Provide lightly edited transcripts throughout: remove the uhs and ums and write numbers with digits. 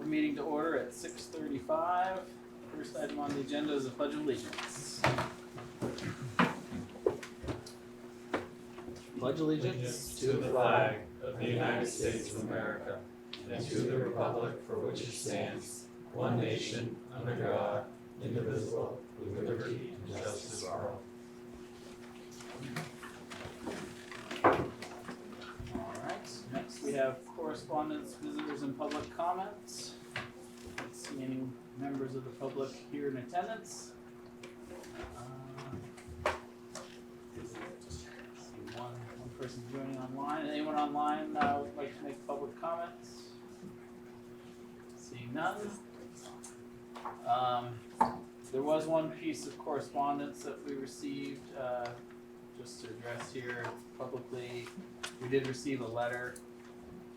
meeting to order at 6:35. First item on the agenda is the Pledge of Allegiance. Pledge allegiance to the flag of the United States of America and to the republic for which it stands, one nation, under God, indivisible, with liberty and justice for all. Alright, next we have correspondence, visitors, and public comments. Don't see any members of the public here in attendance. See one person joining online. Anyone online would like to make public comments? Seeing none. There was one piece of correspondence that we received, just to address here publicly. We did receive a letter,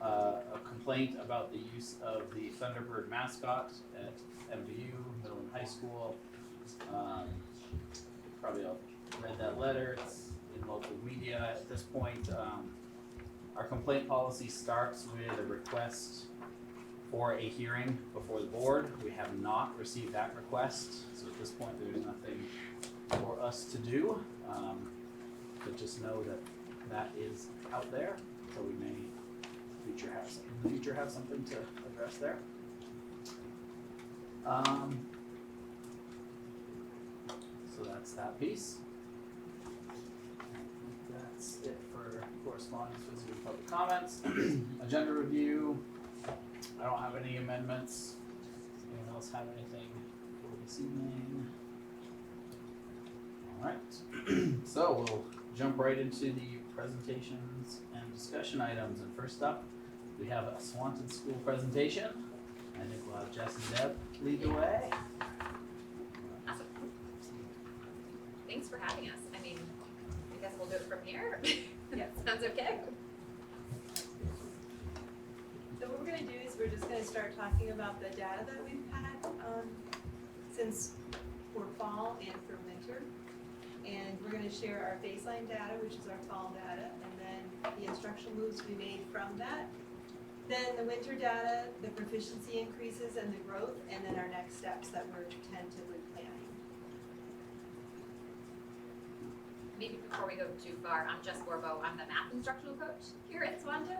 a complaint about the use of the Thunderbird mascot at MVU, Middle and High School. Probably all read that letter. It's in local media at this point. Our complaint policy starts with a request for a hearing before the board. We have not received that request, so at this point there's nothing for us to do. But just know that that is out there, so we may in the future have something to address there. So that's that piece. That's it for correspondence, visitor, public comments. Agenda review. I don't have any amendments. Anyone else have anything for this evening? Alright, so we'll jump right into the presentations and discussion items. And first up, we have a Swanton School presentation. I think we'll have Jess and Deb lead the way. Awesome. Thanks for having us. I mean, I guess we'll do it from here. Yeah, sounds okay. So what we're going to do is we're just going to start talking about the data that we've had since for fall and for winter. And we're going to share our baseline data, which is our fall data, and then the instructional moves we made from that. Then the winter data, the proficiency increases and the growth, and then our next steps that we're tentatively planning. Maybe before we go too far, I'm Jess Borbo. I'm the math instructional coach here at Swanton.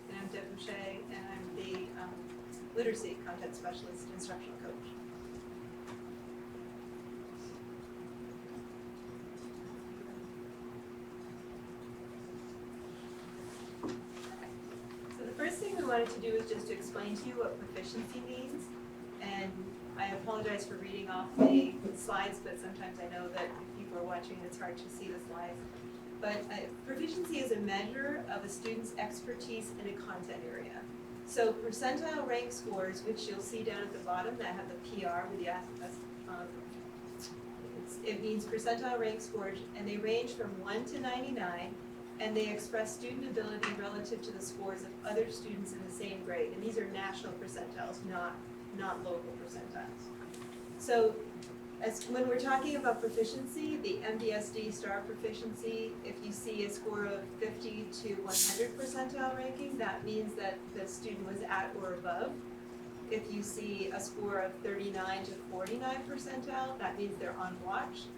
And I'm Deb Boucher, and I'm the literacy content specialist instructional coach. So the first thing we wanted to do is just to explain to you what proficiency means. And I apologize for reading off the slides, but sometimes I know that if people are watching, it's hard to see the slides. But proficiency is a measure of a student's expertise in a content area. So percentile rank scores, which you'll see down at the bottom that have the PR with the it means percentile rank scores, and they range from 1 to 99, and they express student ability relative to the scores of other students in the same grade. And these are national percentiles, not local percentiles. So when we're talking about proficiency, the MVSD star proficiency, if you see a score of 50 to 100 percentile ranking, that means that the student was at or above. If you see a score of 39 to 49 percentile, that means they're on watch.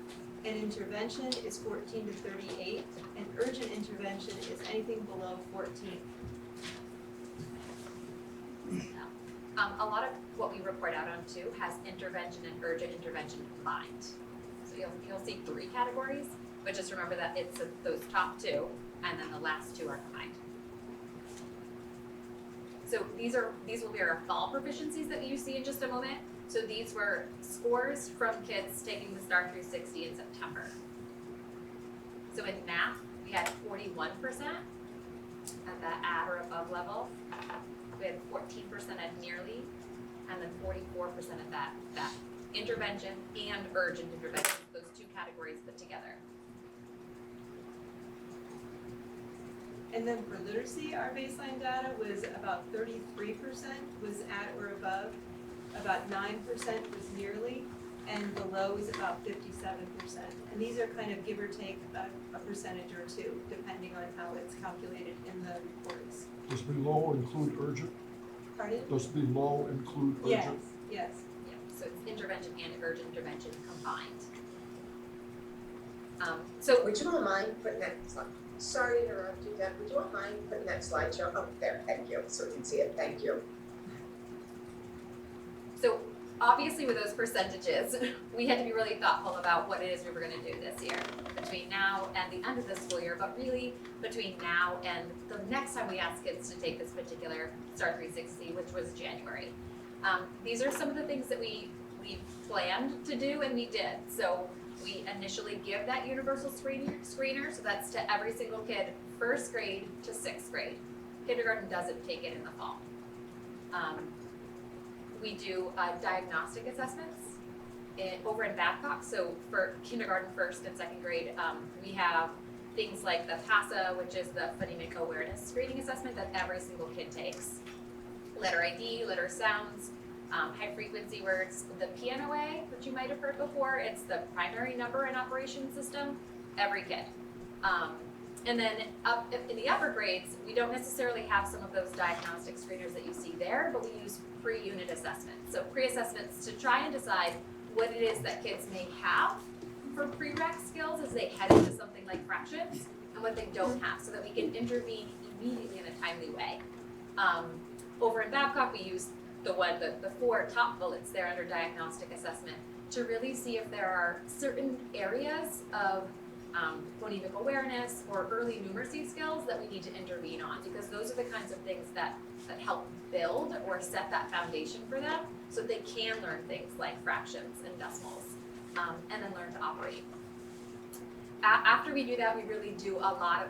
And intervention is 14 to 38, and urgent intervention is anything below 14. A lot of what we report out on too has intervention and urgent intervention combined. So you'll see 3 categories, but just remember that it's those top 2, and then the last 2 are combined. So these will be our fall proficiencies that you see in just a moment. So these were scores from kids taking the STAR 360 in September. So in math, we had 41% at that at or above level. We had 14% at nearly, and then 44% at that intervention and urgent intervention, those 2 categories put together. And then for literacy, our baseline data was about 33% was at or above, about 9% was nearly, and below is about 57%. And these are kind of give or take a percentage or 2, depending on how it's calculated in the reports. Does below include urgent? Pardon? Does the low include Yes, urgent? yes. Yeah, so it's intervention and urgent intervention combined. So Would you all mind putting that slide, sorry to interrupt you, Deb, would you all mind putting that slideshow up there, thank you, so we can see it, thank you. So obviously with those percentages, we had to be really thoughtful about what it is we were gonna do this year, between now and the end of the school year, but really between now and the next time we ask kids to take this particular Star 360, which was January. These are some of the things that we planned to do and we did. So we initially give that universal screener, so that's to every single kid, 1st grade to 6th grade. Kindergarten doesn't take it in the fall. We do diagnostic assessments over in Babcock. So for kindergarten, 1st and 2nd grade, we have things like the PASA, which is the phonemic awareness screening assessment that every single kid takes. Letter ID, letter sounds, high frequency words, the P.E.G, which you might have heard before, it's the primary number and operation system, every kid. And then up in the upper grades, we don't necessarily have some of those diagnostic screeners that you see there, but we use pre-unit assessments. So pre-assessments to try and decide what it is that kids may have for prereq skills as they head into something like fractions and what they don't have, so that we can intervene immediately in a timely way. Over in Babcock, we use the 4 top bullets there under diagnostic assessment to really see if there are certain areas of phonemic awareness or early numeracy skills that we need to intervene on, because those are the kinds of things that help build or set that foundation for them so they can learn things like fractions and decimals, and then learn to operate. After we do that, we really do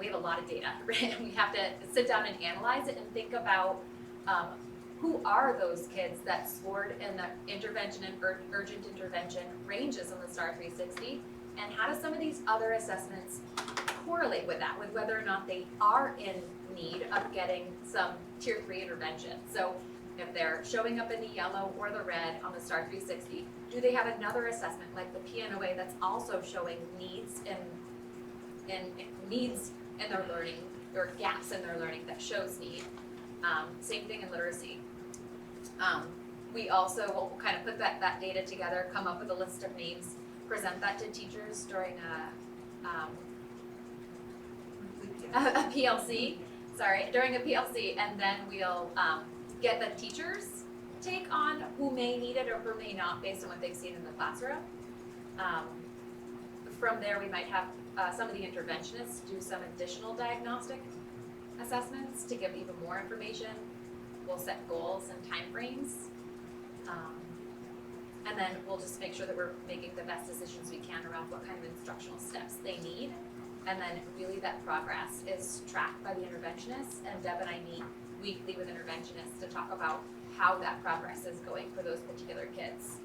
we have a lot of data, right? We have to sit down and analyze it and think about who are those kids that scored in the intervention and urgent intervention ranges on the STAR 360, and how do some of these other assessments correlate with that, with whether or not they are in need of getting some tier 3 intervention. So if they're showing up in the yellow or the red on the STAR 360, do they have another assessment like the P.E.G that's also showing needs in their learning, or gaps in their learning that shows need? Same thing in literacy. We also will kind of put that data together, come up with a list of names, present that to teachers during a PLC, during a PLC, and then we'll get the teachers' take on who may need it or who may not based on what they've seen in the classroom. From there, we might have some of the interventionists do some additional diagnostic assessments to give even more information. We'll set goals and timeframes. And then we'll just make sure that we're making the best decisions we can around what kind of instructional steps they need. And then really that progress is tracked by the interventionists, and Deb and I meet weekly with interventionists to talk about how that progress is going for those particular kids.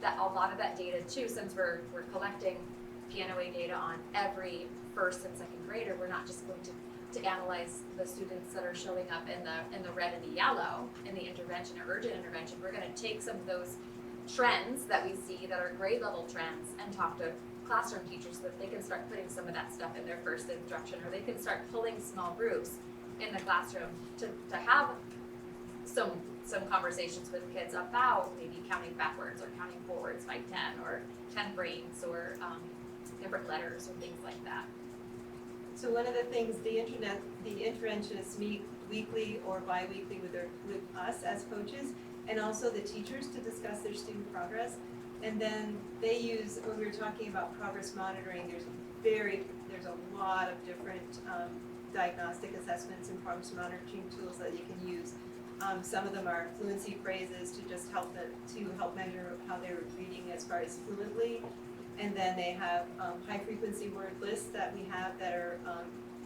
That a lot of that data too, since we're collecting P.E.G data on every 1st and 2nd grader, we're not just going to analyze the students that are showing up in the red and the yellow in the intervention or urgent intervention. We're going to take some of those trends that we see that are grade level trends and talk to classroom teachers so that they can start putting some of that stuff in their first instruction, or they can start pulling small groups in the classroom to have some conversations with kids about maybe counting backwards or counting forwards by 10 or 10 brains or different letters or things like that. So one of the things, the interventionists meet weekly or bi-weekly with us as coaches, and also the teachers to discuss their student progress. And then they use, when we were talking about progress monitoring, there's a lot of different diagnostic assessments and progress monitoring tools that you can use. Some of them are fluency phrases to just help measure how they're reading as far as fluently. And then they have high frequency word lists that we have that are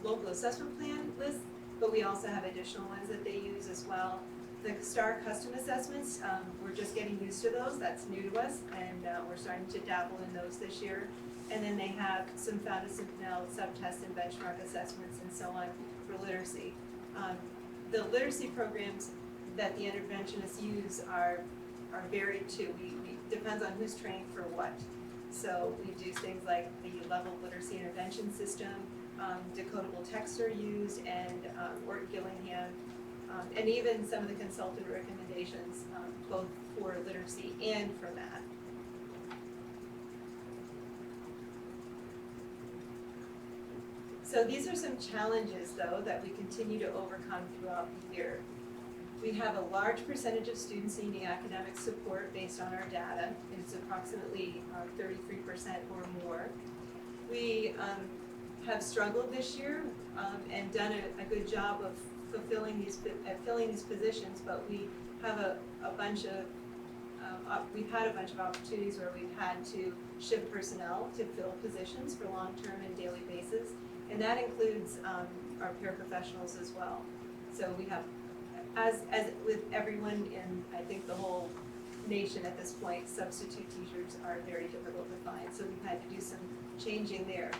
local assessment plan lists, but we also have additional ones that they use as well. The STAR custom assessments, we're just getting used to those, that's new to us, and we're starting to dabble in those this year. And then they have some foundational subtests and benchmark assessments and so on for literacy. The literacy programs that the interventionists use are varied too. We depends on who's trained for what. So we do things like the level literacy intervention system, decodable texts are used, and Ort Gillingham and even some of the consultant recommendations, both for literacy and for math. So these are some challenges, though, that we continue to overcome throughout the year. We have a large percentage of students needing academic support based on our data. It's approximately 33% or more. We have struggled this year and done a good job of filling these positions, but we have we've had a bunch of opportunities where we've had to shift personnel to fill positions for long-term and daily basis, and that includes our paraprofessionals as well. So we have, as with everyone in, I think, the whole nation at this point, substitute teachers are very difficult to find, so we've had to do some changing there.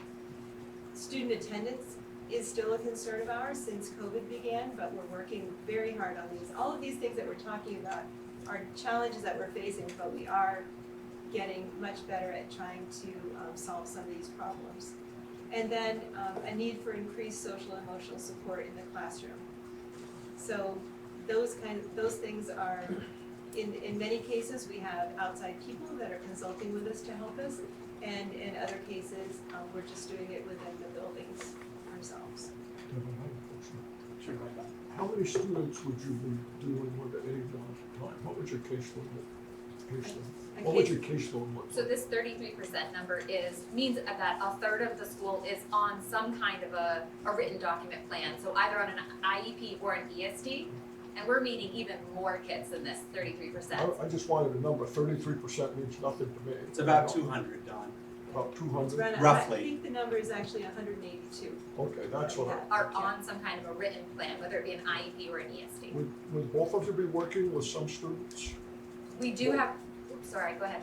Student attendance is still a concern of ours since COVID began, but we're working very hard on these. All of these things that we're talking about are challenges that we're facing, but we are getting much better at trying to solve some of these problems. And then a need for increased social and emotional support in the classroom. So those things are, in many cases, we have outside people that are consulting with us to help us, and in other cases, we're just doing it within the buildings ourselves. Sure, go ahead. How many students would you be dealing with at any one time? What would your caseload look? What would your caseload look So like? this 33% number means that a third of the school is on some kind of a written document plan, so either on an IEP or an ESD, and we're meeting even more kids than this 33%. I just wanted a number. 33% means nothing to me. It's about 200, Don. About It's 200? around, Roughly. I think the number is actually 182. Okay, that's what Are on some kind of a written plan, whether it be an IEP or an ESD. would both of you be working with some students? We do have, oops, sorry, go ahead.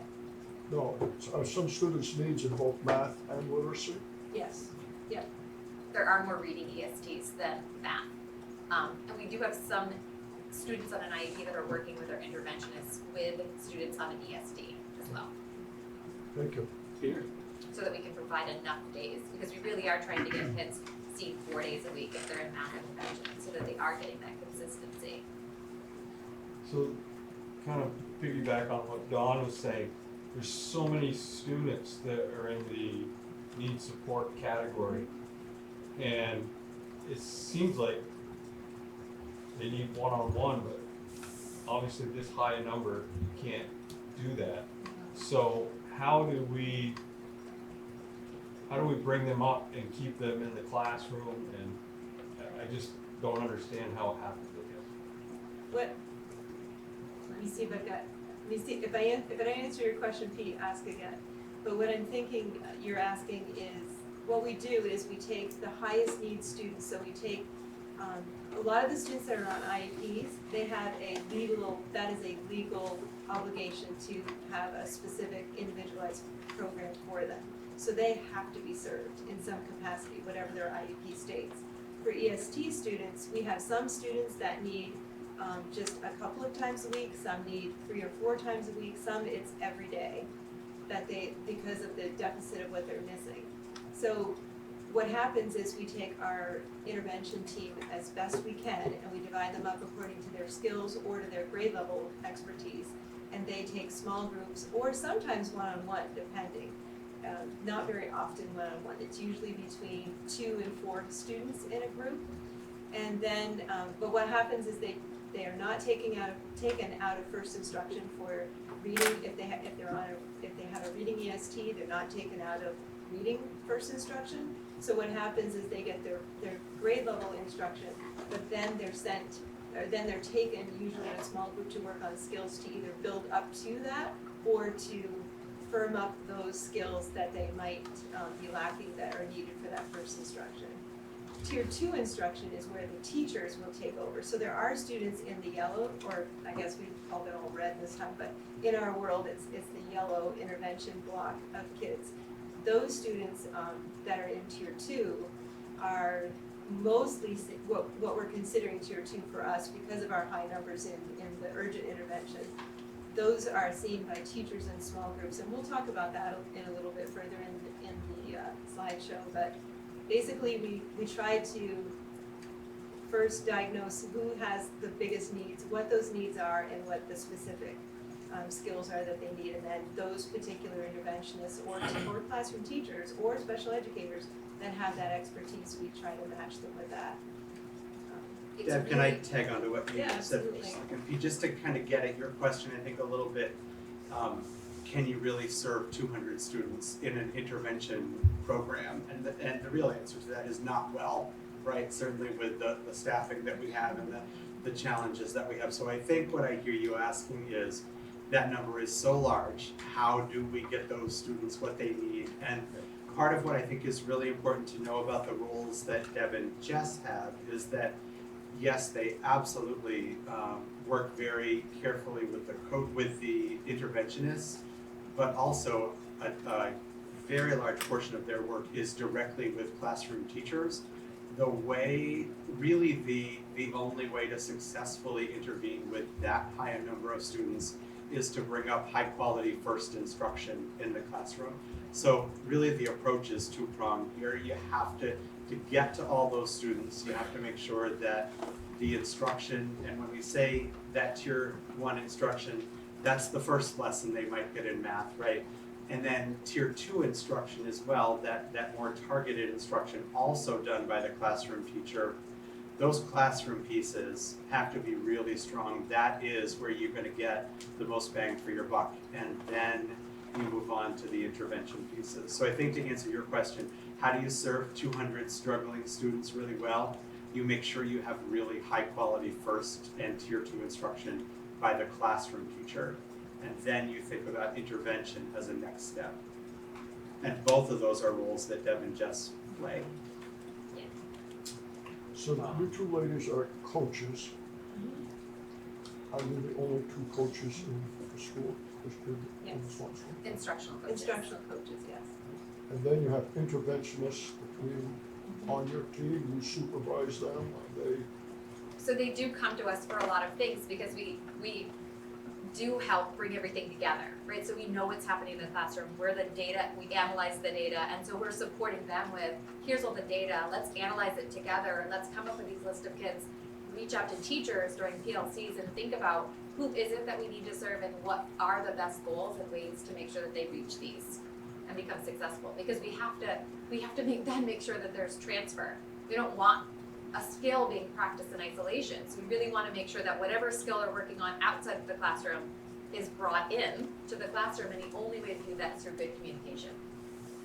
No, are some students' needs in both math and literacy? Yes. There are more reading ESTs than math. And we do have some students on an IEP that are working with our interventionists with students on an ESD as well, Thank you. Peter? so that we can provide enough days, because we really are trying to get kids seen 4 days a week if they're in math intervention, so that they are getting that consistency. So, kind of piggyback on what Dawn was saying, there's so many students that are in the need support category. And it seems like they need one-on-one, but obviously this high number can't do that. So how do we bring them up and keep them in the classroom? And I just don't understand how it happens with him. Let me see if I answer your question, Pete, ask again. But what I'm thinking you're asking is, what we do is we take the highest need students, so we take a lot of the students that are on IEPs, they have that is a legal obligation to have a specific individualized program for them. So they have to be served in some capacity, whatever their IEP states. For EST students, we have some students that need just a couple of times a week, some need 3 or 4 times a week, some it's every day because of the deficit of what they're missing. So what happens is we take our intervention team as best we can and we divide them up according to their skills or to their grade level expertise, and they take small groups or sometimes one-on-one depending. Not very often one-on-one. It's usually between 2 and 4 students in a group. And then, but what happens is they are not taken out of first instruction for reading. If they have a reading EST, they're not taken out of reading first instruction. So what happens is they get their grade level instruction, but then they're taken usually in a small group to work on skills to either build up to that or to firm up those skills that they might be lacking that are needed for that first instruction. Tier 2 instruction is where the teachers will take over. So there are students in the yellow, or I guess we call it all red this time, but in our world it's the yellow intervention block of kids. Those students that are in Tier 2 are mostly what we're considering Tier 2 for us because of our high numbers in the urgent intervention. Those are seen by teachers in small groups, and we'll talk about that in a little bit further in the slideshow. But basically, we try to first diagnose who has the biggest needs, what those needs are, and what the specific skills are that they need, and then those particular interventionists or classroom teachers or special educators that have that expertise, we try to match them with that. It's Deb, can I really- tag on to what you Yeah, said for a absolutely. second? Pete, just to kind of get at your question, I think a little bit, can you really serve 200 students in an intervention program? And the real answer to that is not well, right? Certainly with the staffing that we have and the challenges that we have. So I think what I hear you asking is, that number is so large, how do we get those students what they need? And part of what I think is really important to know about the roles that Deb and Jess have is that yes, they absolutely work very carefully with the interventionists, but also a very large portion of their work is directly with classroom teachers. The way, really the only way to successfully intervene with that high a number of students is to bring up high quality first instruction in the classroom. So really the approach is two-pronged here. You have to get to all those students, you have to make sure that the instruction, and when we say that tier 1 instruction, that's the first lesson they might get in math, right? And then tier 2 instruction as well, that more targeted instruction also done by the classroom teacher. Those classroom pieces have to be really strong. That is where you're gonna get the most bang for your buck. And then you move on to the intervention pieces. So I think to answer your question, how do you serve 200 struggling students really well? You make sure you have really high quality first and tier 2 instruction by the classroom teacher. And then you think about intervention as a next step. And both of those are roles that Deb and Jess play. So you two ladies are coaches. Are you the only two coaches in the school district in Yes. Swanton School? Instructional coaches. Instructional coaches, yes. And then you have interventionists on your team, you supervise them, are they? So they do come to us for a lot of things because we do help bring everything together, right? So we know what's happening in the classroom, we're the data, we analyze the data, and so we're supporting them with, here's all the data, let's analyze it together, and let's come up with these list of kids, reach out to teachers during PLCs and think about who is it that we need to serve and what are the best goals and ways to make sure that they reach these and become successful, because we have to make sure that there's transfer. We don't want a skill being practiced in isolation. So we really want to make sure that whatever skill they're working on outside of the classroom is brought in to the classroom, and the only way to do that is through good communication.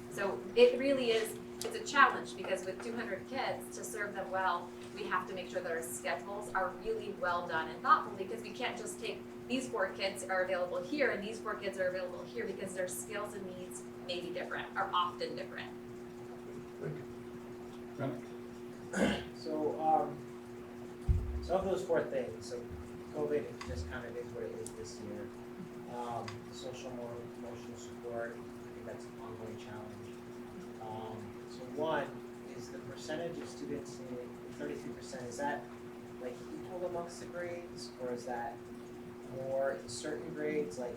So it really is, it's a challenge because with 200 kids, to serve them well, we have to make sure that our schedules are really well done and thoughtful, because we can't just take these 4 kids are available here and these 4 kids are available here, because their skills and needs may be different, are often different. Thank you. So of those 4 things, so COVID just kind of is what it is this year. Social emotional support, I think that's an ongoing challenge. So one is the percentage of students in 33%, is that like equal amongst the grades, or is that more in certain grades? Like,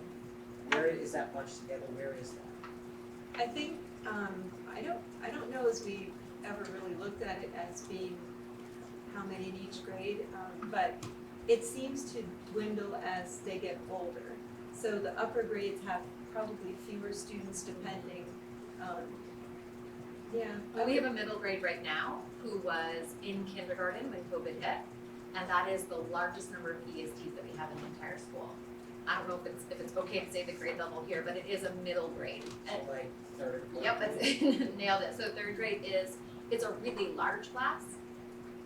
where is that bunched together? Where is that? I think, I don't know as we ever really looked at it as being how many in each grade, but it seems to dwindle as they get older. So the upper grades have probably fewer students depending, Well, we have a middle grade right now who was in kindergarten when COVID hit, and that is the largest number of ESDs that we have in the entire school. I don't know if it's okay to say the grade level here, but it is a middle grade. So like 3rd, 4th? Yep, that's nailed it. So 3rd grade it's a really large class,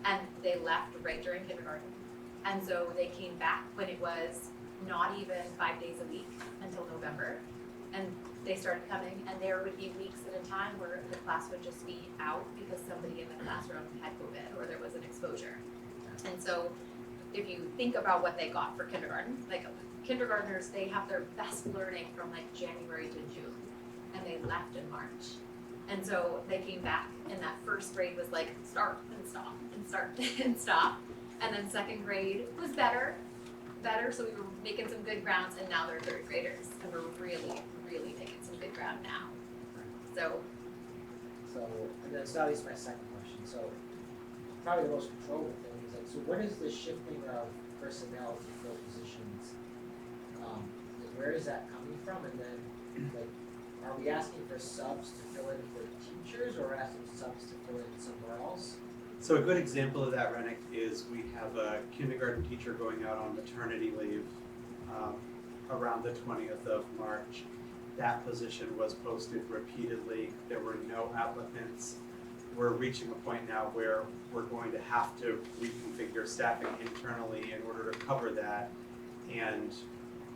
and they left right during kindergarten. And so they came back when it was not even 5 days a week until November. And they started coming, and there would be weeks at a time where the class would just be out because somebody in the classroom had COVID or there was an exposure. And so if you think about what they got for kindergarten, like kindergartners, they have their best learning from like January to June, and they left in March. And so they came back, and that 1st grade was like start and stop and start and stop. And then 2nd grade was better, so we were making some good grounds, and now they're 3rd graders, and we're really making some good ground now. So So, and then so that leads to my second question. So probably the most controllable thing is like, so what is the shifting of personnel to fill positions? Where is that coming from? And then, like, are we asking for subs to fill in for teachers, or asking subs to fill in somewhere else? So a good example of that, Rennick, is we have a kindergarten teacher going out on maternity leave around the 20th of March. That position was posted repeatedly. There were no applicants. We're reaching a point now where we're going to have to reconfigure staffing internally in order to cover that. And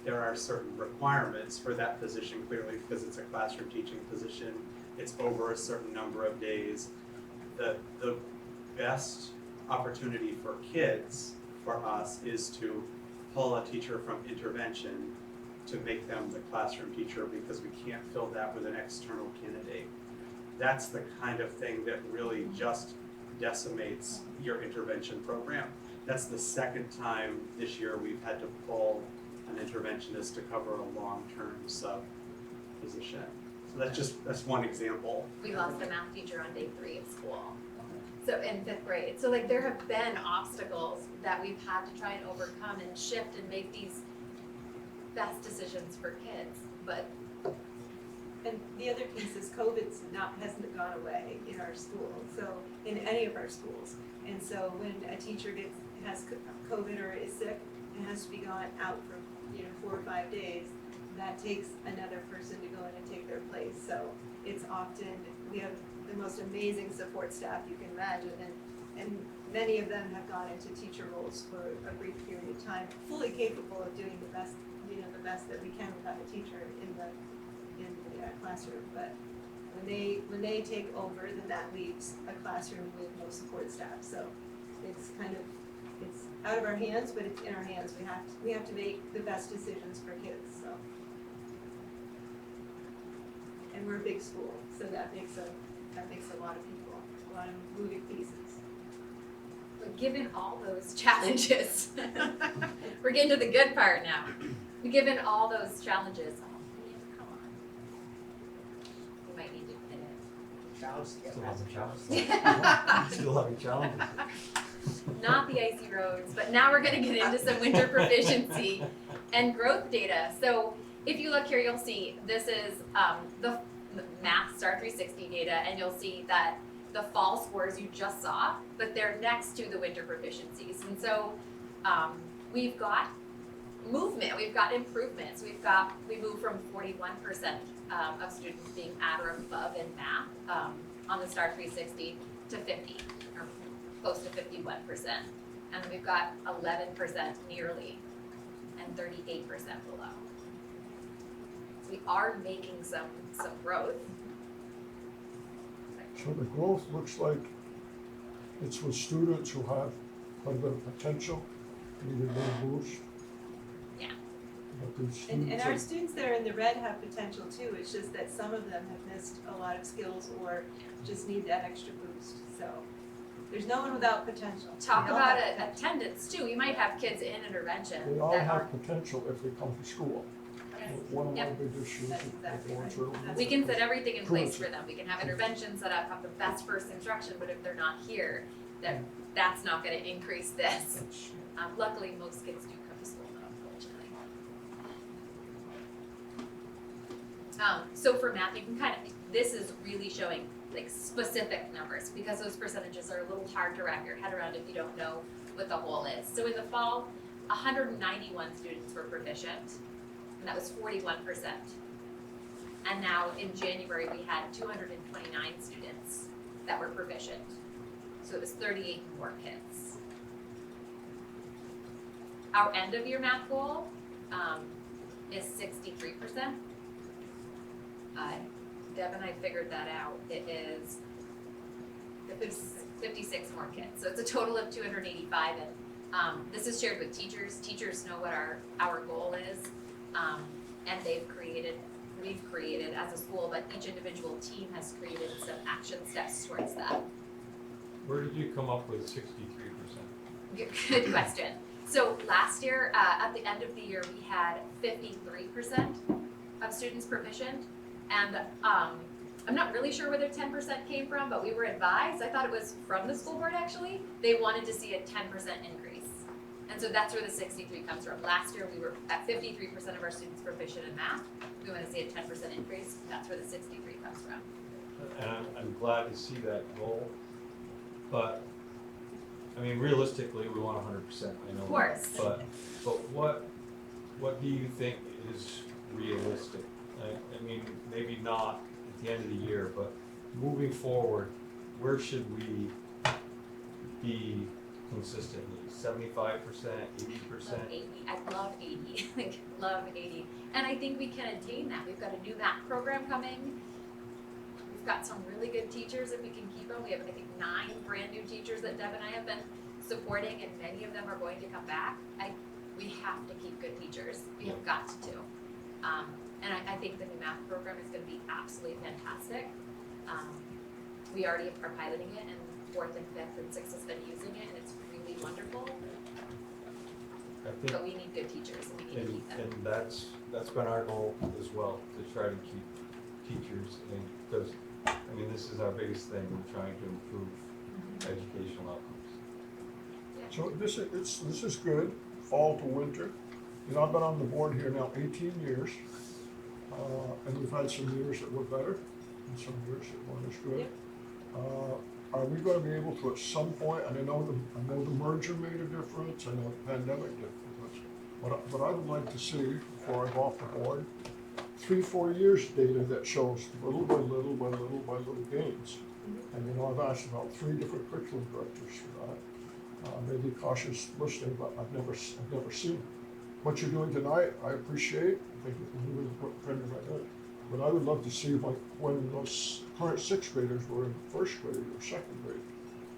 there are certain requirements for that position, clearly, because it's a classroom teaching position. It's over a certain number of days. The best opportunity for kids, for us, is to pull a teacher from intervention to make them the classroom teacher, because we can't fill that with an external candidate. That's the kind of thing that really just decimates your intervention program. That's the second time this year we've had to pull an interventionist to cover a long-term sub position. So that's one example. We lost a math teacher on day 3 of school. So in 5th grade. So like there have been obstacles that we've had to try and overcome and shift and make these best decisions for kids. But And the other piece is hasn't gone away in our school, so in any of our schools. And so when a teacher has COVID or is sick and has to be gone out for 4 or 5 days, that takes another person to go in and take their place. So it's often, we have the most amazing support staff you can imagine, and many of them have gone into teacher roles for a brief period of time, fully capable of doing the best that we can without a teacher in the classroom. But when they take over, then that leaves a classroom with no support staff. So it's out of our hands, but it's in our hands. We have to make the best decisions for kids. So, and we're a big school, so that makes a lot of people, a lot of moving pieces. But given all those challenges, we're getting to the good part now. Given all those challenges, come on. We might need to pin it. Challenge to get Still past have the a challenge. Still having challenges. Not the icy roads, but now we're gonna get into some winter proficiency and growth data. So if you look here, you'll see this is the math Star 360 data, and you'll see that the fall scores you just saw, but they're next to the winter proficiencies. And so we've got movement, we've got improvements, we moved from 41% of students being at or above in math on the Star 360 to 50, or close to 51%. And then we've got 11% nearly and 38% below. So we are making some growth. So the growth looks like it's with students who have quite a bit of potential, need a little boost. Yeah. But these And students our are- students that are in the red have potential too. It's just that some of them have missed a lot of skills or just need that extra boost. So there's no one without potential. Talk We all about have potential. attendance too. We might have kids in intervention They all that have aren't. potential if they come to school. One of my Yep. big issues That's with exactly going right. through. That's We can set everything in place Correct. for them. We can have interventions set up, have the best first instruction, but if they're not here, then that's not gonna increase this. That's- Luckily, most kids do come to school though, unfortunately. So for math, you can this is really showing like specific numbers, because those percentages are a little hard to wrap your head around if you don't know what the whole is. So in the fall, 191 students were proficient, and that was 41%. And now in January, we had 229 students that were proficient. So it was 38 more kids. Our end of year math goal is 63%. Deb and I figured that out. It is 56 more kids. So it's a total of 285, and this is shared with teachers. Teachers know what our goal is, and we've created as a school, but each individual team has created some action steps towards that. Where did you come up with 63%? Good question. So last year, at the end of the year, we had 53% of students proficient, and I'm not really sure where their 10% came from, but we were advised, I thought it was from the school board actually, they wanted to see a 10% increase. And so that's where the 63 comes from. Last year, we were at 53% of our students proficient in math. We want to see a 10% increase, that's where the 63 comes from. And I'm glad to see that goal, but, I mean, realistically, we want 100%, I know. Of course. But what do you think is realistic? I mean, maybe not at the end of the year, but moving forward, where should we be consistently? 75%, 80%? Love 80. I love 80. Like, love 80. And I think we can attain that. We've got a new math program coming. We've got some really good teachers if we can keep them. We have, I think, 9 brand new teachers that Deb and I have been supporting, and many of them are going to come back. We have to keep good teachers. We have got to. And I think the new math program is going to be absolutely fantastic. We already are piloting it, and 4th and 5th and 6th has been using it, and it's really wonderful. I think, But we need good teachers, and we need to keep them. and that's been our goal as well, to try to keep teachers, and because, I mean, this is our biggest thing, we're trying to improve educational outcomes. So this is good, fall to winter. You know, I've been on the board here now 18 years, and we've had some years that were better, and some years that weren't as good. Are we gonna be able to at some point, and I know the merger made a difference, I know the pandemic did a difference, but I would like to see, before I go off the board, 3-4 years data that shows little by little by little by little gains. And you know, I've asked about 3 different curriculum directors for that. Maybe cautious listening, but I've never seen what you're doing tonight. I appreciate. I think it's a really important trend in my head. But I would love to see like when those current 6th graders were in 1st grade or 2nd grade,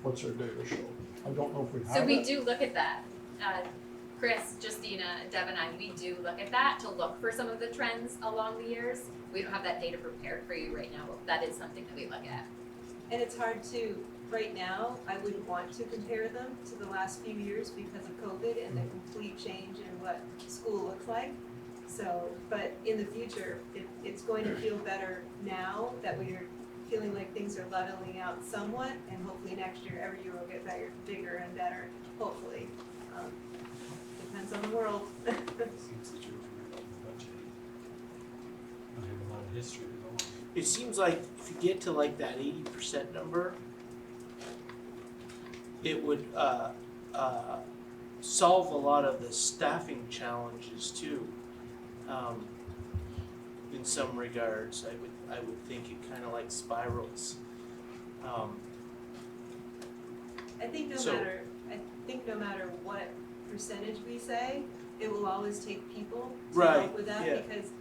what's their data show? I don't know if we have So we it. do look at that. Chris, Justina, Deb and I, we do look at that to look for some of the trends along the years. We don't have that data prepared for you right now, but that is something that we look at. And it's hard to, right now, I wouldn't want to compare them to the last few years because of COVID and the complete change in what school looks like. So, but in the future, it's going to feel better now that we're feeling like things are leveling out somewhat, and hopefully next year, every year will get bigger and better, hopefully. Depends on the world. It seems like if you get to like that 80% number, it would solve a lot of the staffing challenges too. In some regards, I would think it kind of like spirals. I think no matter what percentage we say, it will always take people to Right, help with that, yeah. because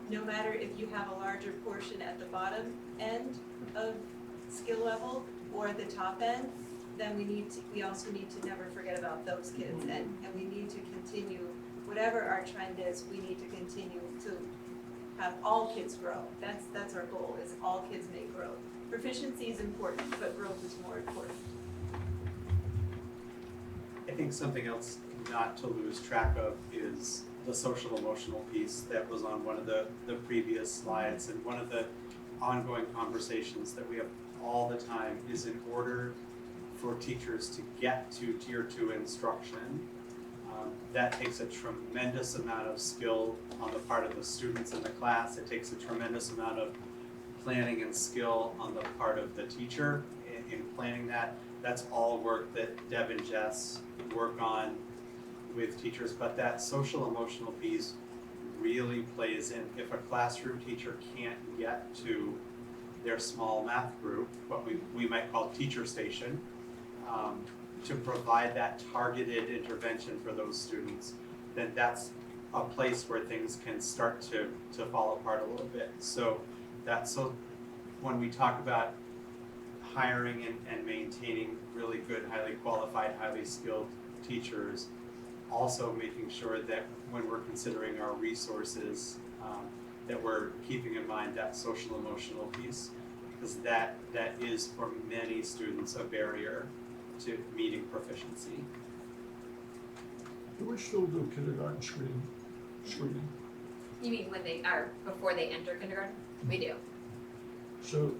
no matter if you have a larger portion at the bottom end of skill level or at the top end, then we also need to never forget about those kids, and we need to continue, whatever our trend is, we need to continue to have all kids grow. That's our goal, is all kids may grow. Proficiency is important, but growth is more important. I think something else not to lose track of is the social emotional piece that was on one of the previous slides, and one of the ongoing conversations that we have all the time is, in order for teachers to get to tier 2 instruction, that takes a tremendous amount of skill on the part of the students in the class. It takes a tremendous amount of planning and skill on the part of the teacher in planning that. That's all work that Deb and Jess work on with teachers, but that social emotional piece really plays in. If a classroom teacher can't get to their small math group, what we might call teacher station, to provide that targeted intervention for those students, then that's a place where things can start to fall apart a little bit. So when we talk about hiring and maintaining really good, highly qualified, highly skilled teachers, also making sure that when we're considering our resources, that we're keeping in mind that social emotional piece, because that is for many students a barrier to meeting proficiency. Do we still do kindergarten screening? You mean when they are, before they enter kindergarten? We do. So,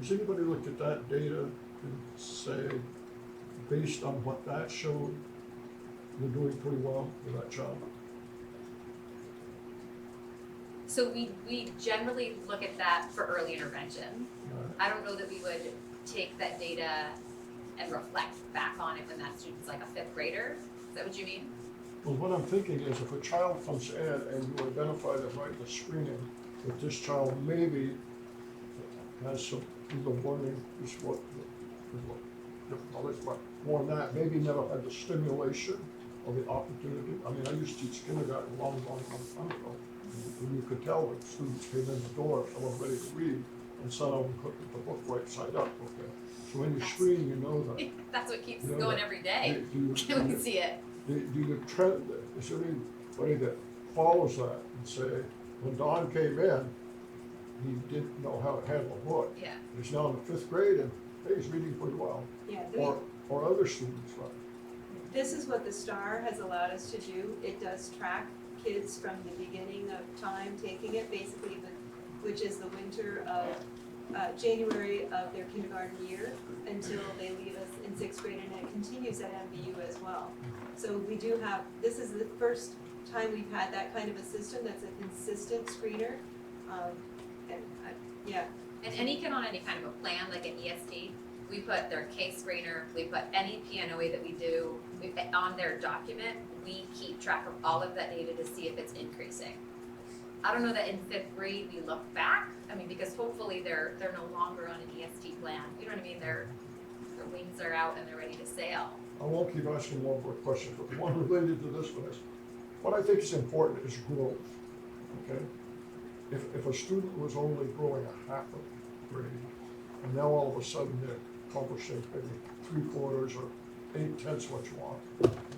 has anybody looked at that data and say, based on what that showed, you're doing pretty well with that child? So we generally look at that for early intervention. I don't know that we would take that data and reflect back on it when that student's like a fifth grader. Is that what you mean? Well, what I'm thinking is if a child comes in and you identify them right in the screening, that this child maybe has some either learning difficulties, but more than that, maybe never had the stimulation or the opportunity. I mean, I used to teach kindergarten a long time ago. And you could tell when students came in the door, if someone ready to read, and some of them put the book right side up, okay? So when you screen, you know that. That's what keeps You know going that. every day. Do Can we see it? you trend, is there anybody that follows that and say, when Don came in, he didn't know how to handle a book. Yeah. He's now in the fifth grade and, hey, he's reading pretty well. Yeah, Or other students, right? this is what the STAR has allowed us to do. It does track kids from the beginning of time taking it, basically, which is the winter of January of their kindergarten year until they leave us in sixth grade, and it continues at MVU as well. So we do have, this is the first time we've had that kind of a system that's a consistent screener. And any kid on any kind of a plan, like an ESD, we put their case screener, we put any PNOE that we do, on their document, we keep track of all of that data to see if it's increasing. I don't know that in fifth grade we look back, I mean, because hopefully they're no longer on an EST plan, you know what I mean, their wings are out and they're ready to sail. I won't keep asking more questions, but the one related to this one is, what I think is important is growth, okay? If a student was only growing a half a grade, and now all of a sudden they're accomplishing maybe 3/4 or 8/10 what you want,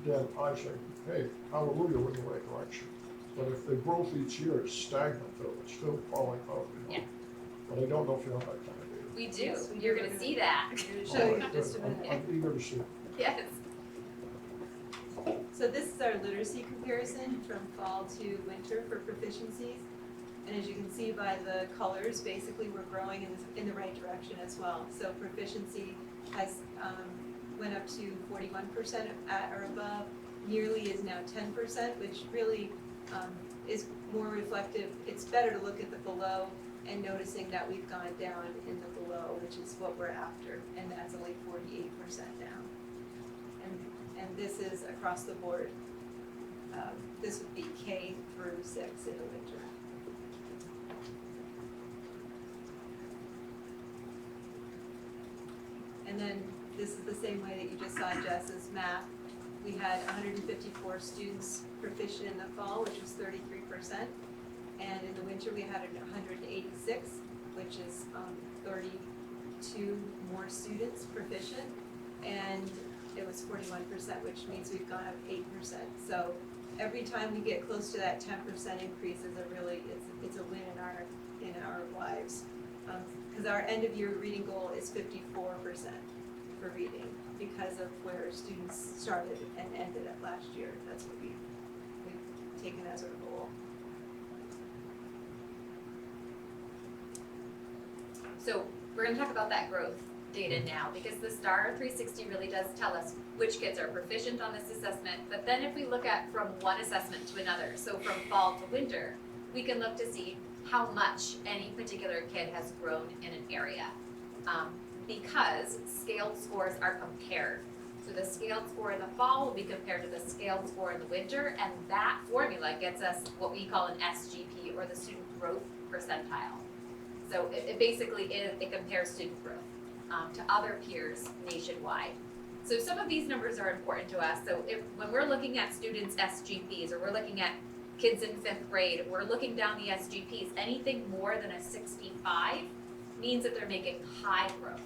then I say, hey, hallelujah, we're in the right direction. But if the growth each year is stagnant, though, it's still falling out, you know? Yeah. But I don't know if you have that kind of data. We do, Yes, we you're do. gonna see that. I'm gonna show you in just a I'm minute. eager to see it. Yes. So this is our literacy comparison from fall to winter for proficiencies. And as you can see by the colors, basically we're growing in the right direction as well. So proficiency has went up to 41% at or above. Nearly is now 10%, which really is more reflective. It's better to look at the below and noticing that we've gone down in the below, which is what we're after, and that's only 48% now. And this is across the board. This would be K through 6 in the winter. And then this is the same way that you just saw Jess's math. We had 154 students proficient in the fall, which was 33%. And in the winter, we had 186, which is 32 more students proficient. And it was 41%, which means we've gone up 8%. So every time we get close to that 10% increase is it's a win in our lives. Because our end of year reading goal is 54% for reading because of where students started and ended at last year. That's what we've taken as our goal. So we're gonna talk about that growth data now, because the STAR 360 really does tell us which kids are proficient on this assessment, but then if we look at from one assessment to another, so from fall to winter, we can look to see how much any particular kid has grown in an area. Because scaled scores are compared. So the scaled score in the fall will be compared to the scaled score in the winter, and that formula gets us what we call an SGP, or the student growth percentile. So it basically it compares student growth to other peers nationwide. So some of these numbers are important to us. So when we're looking at students' SGPs, or we're looking at kids in 5th grade, we're looking down the SGPs, anything more than a 65 means that they're making high growth,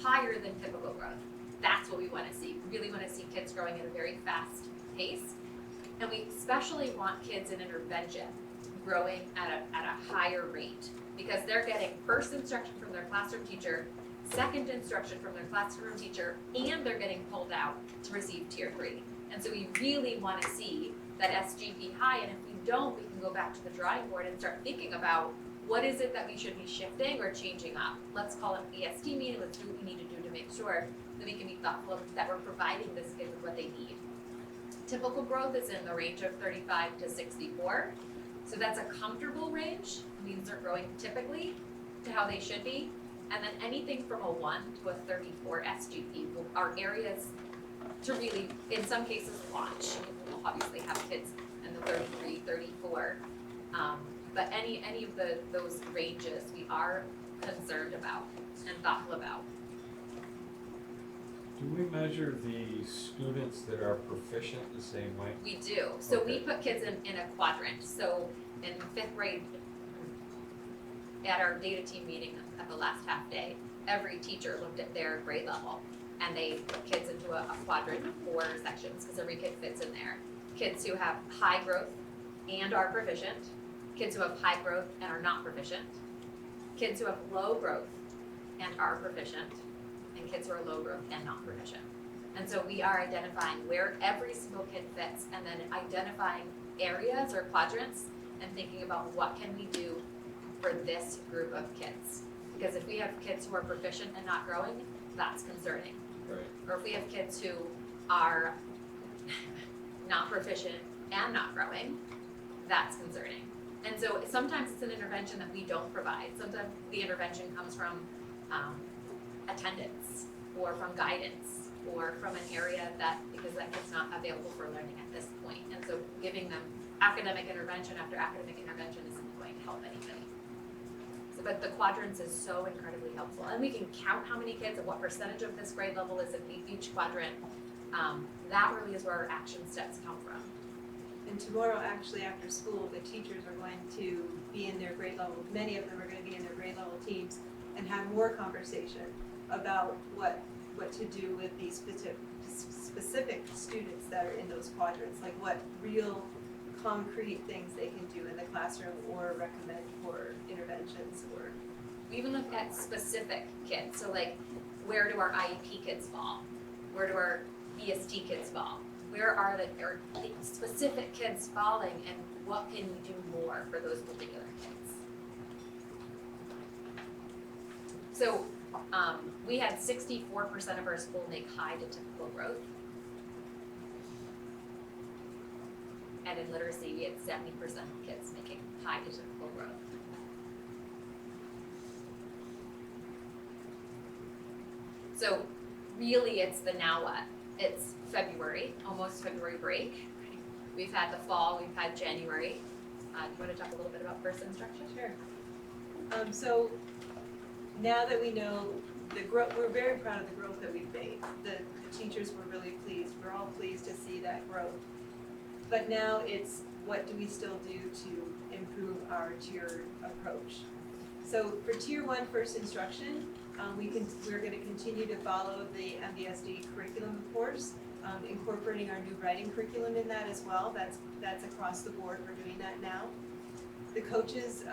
higher than typical growth. That's what we want to see. We really want to see kids growing at a very fast pace. And we especially want kids in intervention growing at a higher rate, because they're getting first instruction from their classroom teacher, second instruction from their classroom teacher, and they're getting pulled out to receive tier 3. And so we really want to see that SGP high, and if we don't, we can go back to the drawing board and start thinking about what is it that we should be shifting or changing up? Let's call it EST meeting, let's do what we need to do to make sure that we can be thoughtful that we're providing this kid with what they need. Typical growth is in the range of 35 to 64. So that's a comfortable range, means they're growing typically to how they should be. And then anything from a 1 to a 34 SGP are areas to really, in some cases, watch. We'll obviously have kids in the 33, 34. But any of those ranges we are concerned about and thoughtful about. Do we measure the students that are proficient the same way? We do. So we Okay. put kids in a quadrant. So in 5th grade, at our data team meeting at the last half day, every teacher looked at their grade level and they put kids into a quadrant, 4 sections, because every kid fits in there. Kids who have high growth and are proficient, kids who have high growth and are not proficient, kids who have low growth and are proficient, and kids who are low growth and not proficient. And so we are identifying where every single kid fits and then identifying areas or quadrants and thinking about what can we do for this group of kids. Because if we have kids who are proficient and not growing, that's concerning. Right. Or if we have kids who are not proficient and not growing, that's concerning. And so sometimes it's an intervention that we don't provide. Sometimes the intervention comes from attendance or from guidance or from an area that, because that kid's not available for learning at this point. And so giving them academic intervention after academic intervention isn't going to help anybody. So, but the quadrants is so incredibly helpful. And we can count how many kids and what percentage of this grade level is in each quadrant. That really is where our action steps come from. And tomorrow, actually after school, the teachers are going to be in their grade level, many of them are gonna be in their grade level teams and have more conversation about what to do with these specific students that are in those quadrants, like what real concrete things they can do in the classroom or recommend for interventions or. We even look at specific kids, so like, where do our IEP kids fall? Where do our EST kids fall? Where are the specific kids falling and what can we do more for those particular kids? So, we had 64% of our school make high to typical growth. And in literacy, we had 70% of kids making high to typical growth. So really it's the now what? It's February, almost February break. We've had the fall, we've had January. Do you want to talk a little bit about first instruction? Sure. So now that we know the growth, we're very proud of the growth that we've made. The teachers were really pleased. We're all pleased to see that growth. But now it's what do we still do to improve our tier approach? So for tier 1 first instruction, we're going to continue to follow the MVSD curriculum, of course, incorporating our new writing curriculum in that as well. That's across the board. We're doing that now. The coaches,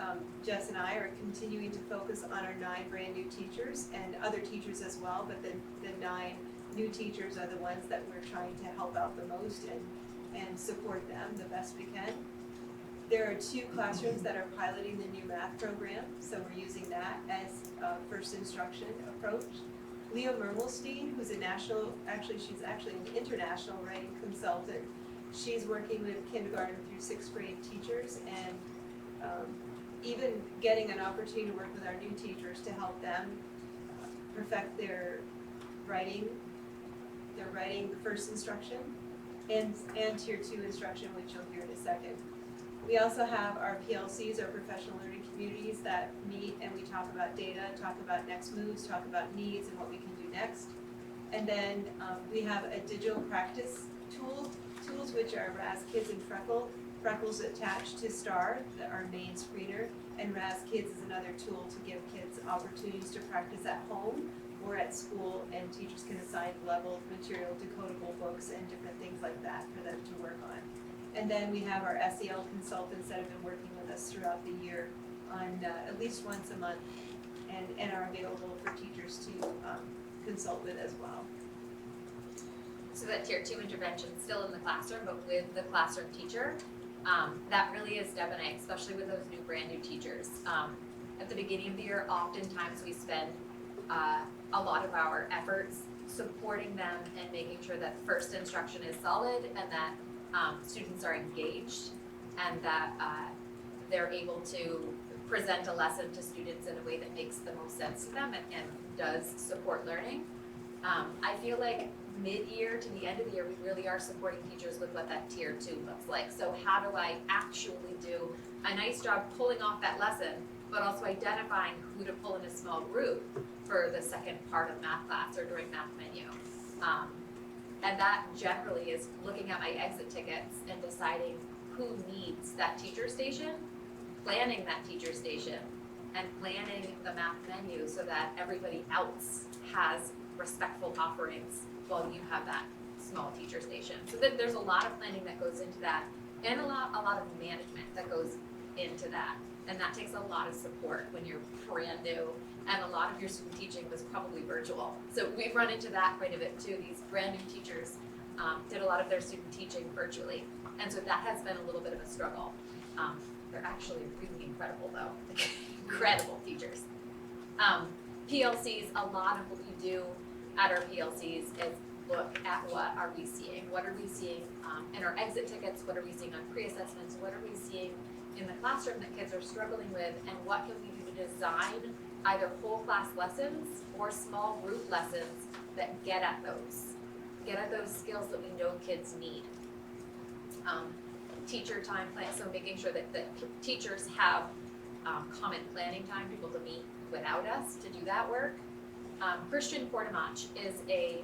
Jess and I, are continuing to focus on our 9 brand new teachers and other teachers as well, but the 9 new teachers are the ones that we're trying to help out the most and support them the best we can. There are 2 classrooms that are piloting the new math program, so we're using that as a first instruction approach. Leo Mermelstein, who's she's actually an international writing consultant. She's working with kindergarten through 6th grade teachers and even getting an opportunity to work with our new teachers to help them perfect their writing first instruction and tier 2 instruction, which you'll hear in a second. We also have our PLCs, our professional learning communities, that meet and we talk about data, talk about next moves, talk about needs and what we can do next. And then we have a digital practice tools which are Raz Kids and Freckles attached to STAR, our main screener, and Raz Kids is another tool to give kids opportunities to practice at home or at school, and teachers can assign level material, decodable books, and different things like that for them to work on. And then we have our SEL consultants that have been working with us throughout the year on at least once a month and are available for teachers to consult with as well. So that tier 2 intervention is still in the classroom, but with the classroom teacher. That really is Deb and I, especially with those new brand new teachers. At the beginning of the year, oftentimes we spend a lot of our efforts supporting them and making sure that first instruction is solid and that students are engaged and that they're able to present a lesson to students in a way that makes the most sense to them and does support learning. I feel like mid-year to the end of the year, we really are supporting teachers with what that tier 2 looks like. So how do I actually do a nice job pulling off that lesson, but also identifying who to pull in a small group for the second part of math class or during math menu. And that generally is looking at my exit tickets and deciding who needs that teacher station, planning that teacher station, and planning the math menu so that everybody else has respectful offerings while you have that small teacher station. So there's a lot of planning that goes into that and a lot of management that goes into that. And that takes a lot of support when you're brand new and a lot of your student teaching was probably virtual. So we've run into that quite a bit too. These brand new teachers did a lot of their student teaching virtually. And so that has been a little bit of a struggle. They're actually really incredible though, incredible teachers. PLCs, a lot of what we do at our PLCs is look at what are we seeing in our exit tickets, what are we seeing on pre-assessments, what are we seeing in the classroom that kids are struggling with, and what can we do to design either whole class lessons or small group lessons that get at those skills that we know kids need. Teacher time plan, so making sure that teachers have common planning time, people to meet without us to do that work. Christian Portamach is a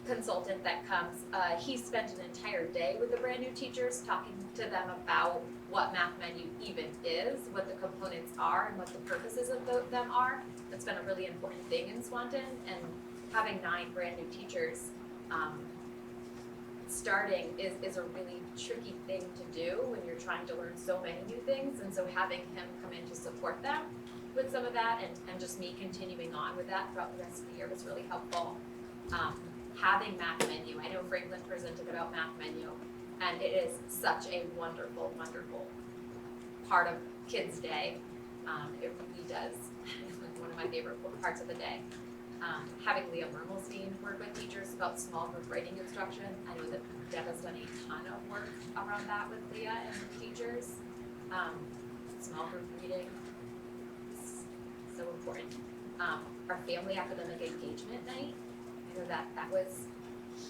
consultant that comes, he spent an entire day with the brand new teachers talking to them about what math menu even is, what the components are, and what the purposes of them are. That's been a really important thing in Swanton, and having 9 brand new teachers starting is a really tricky thing to do when you're trying to learn so many new things, and so having him come in to support them with some of that and just me continuing on with that throughout the rest of the year was really helpful. Having math menu, I know Franklin presented about math menu, and it is such a wonderful, wonderful part of kids' day. It really does. It's one of my favorite parts of the day. Having Leah Mermelstein work with teachers about small group writing instruction. I know that Deb has done a ton of work around that with Leah and with teachers. Small group reading, so important. Our family academic engagement night, I know that was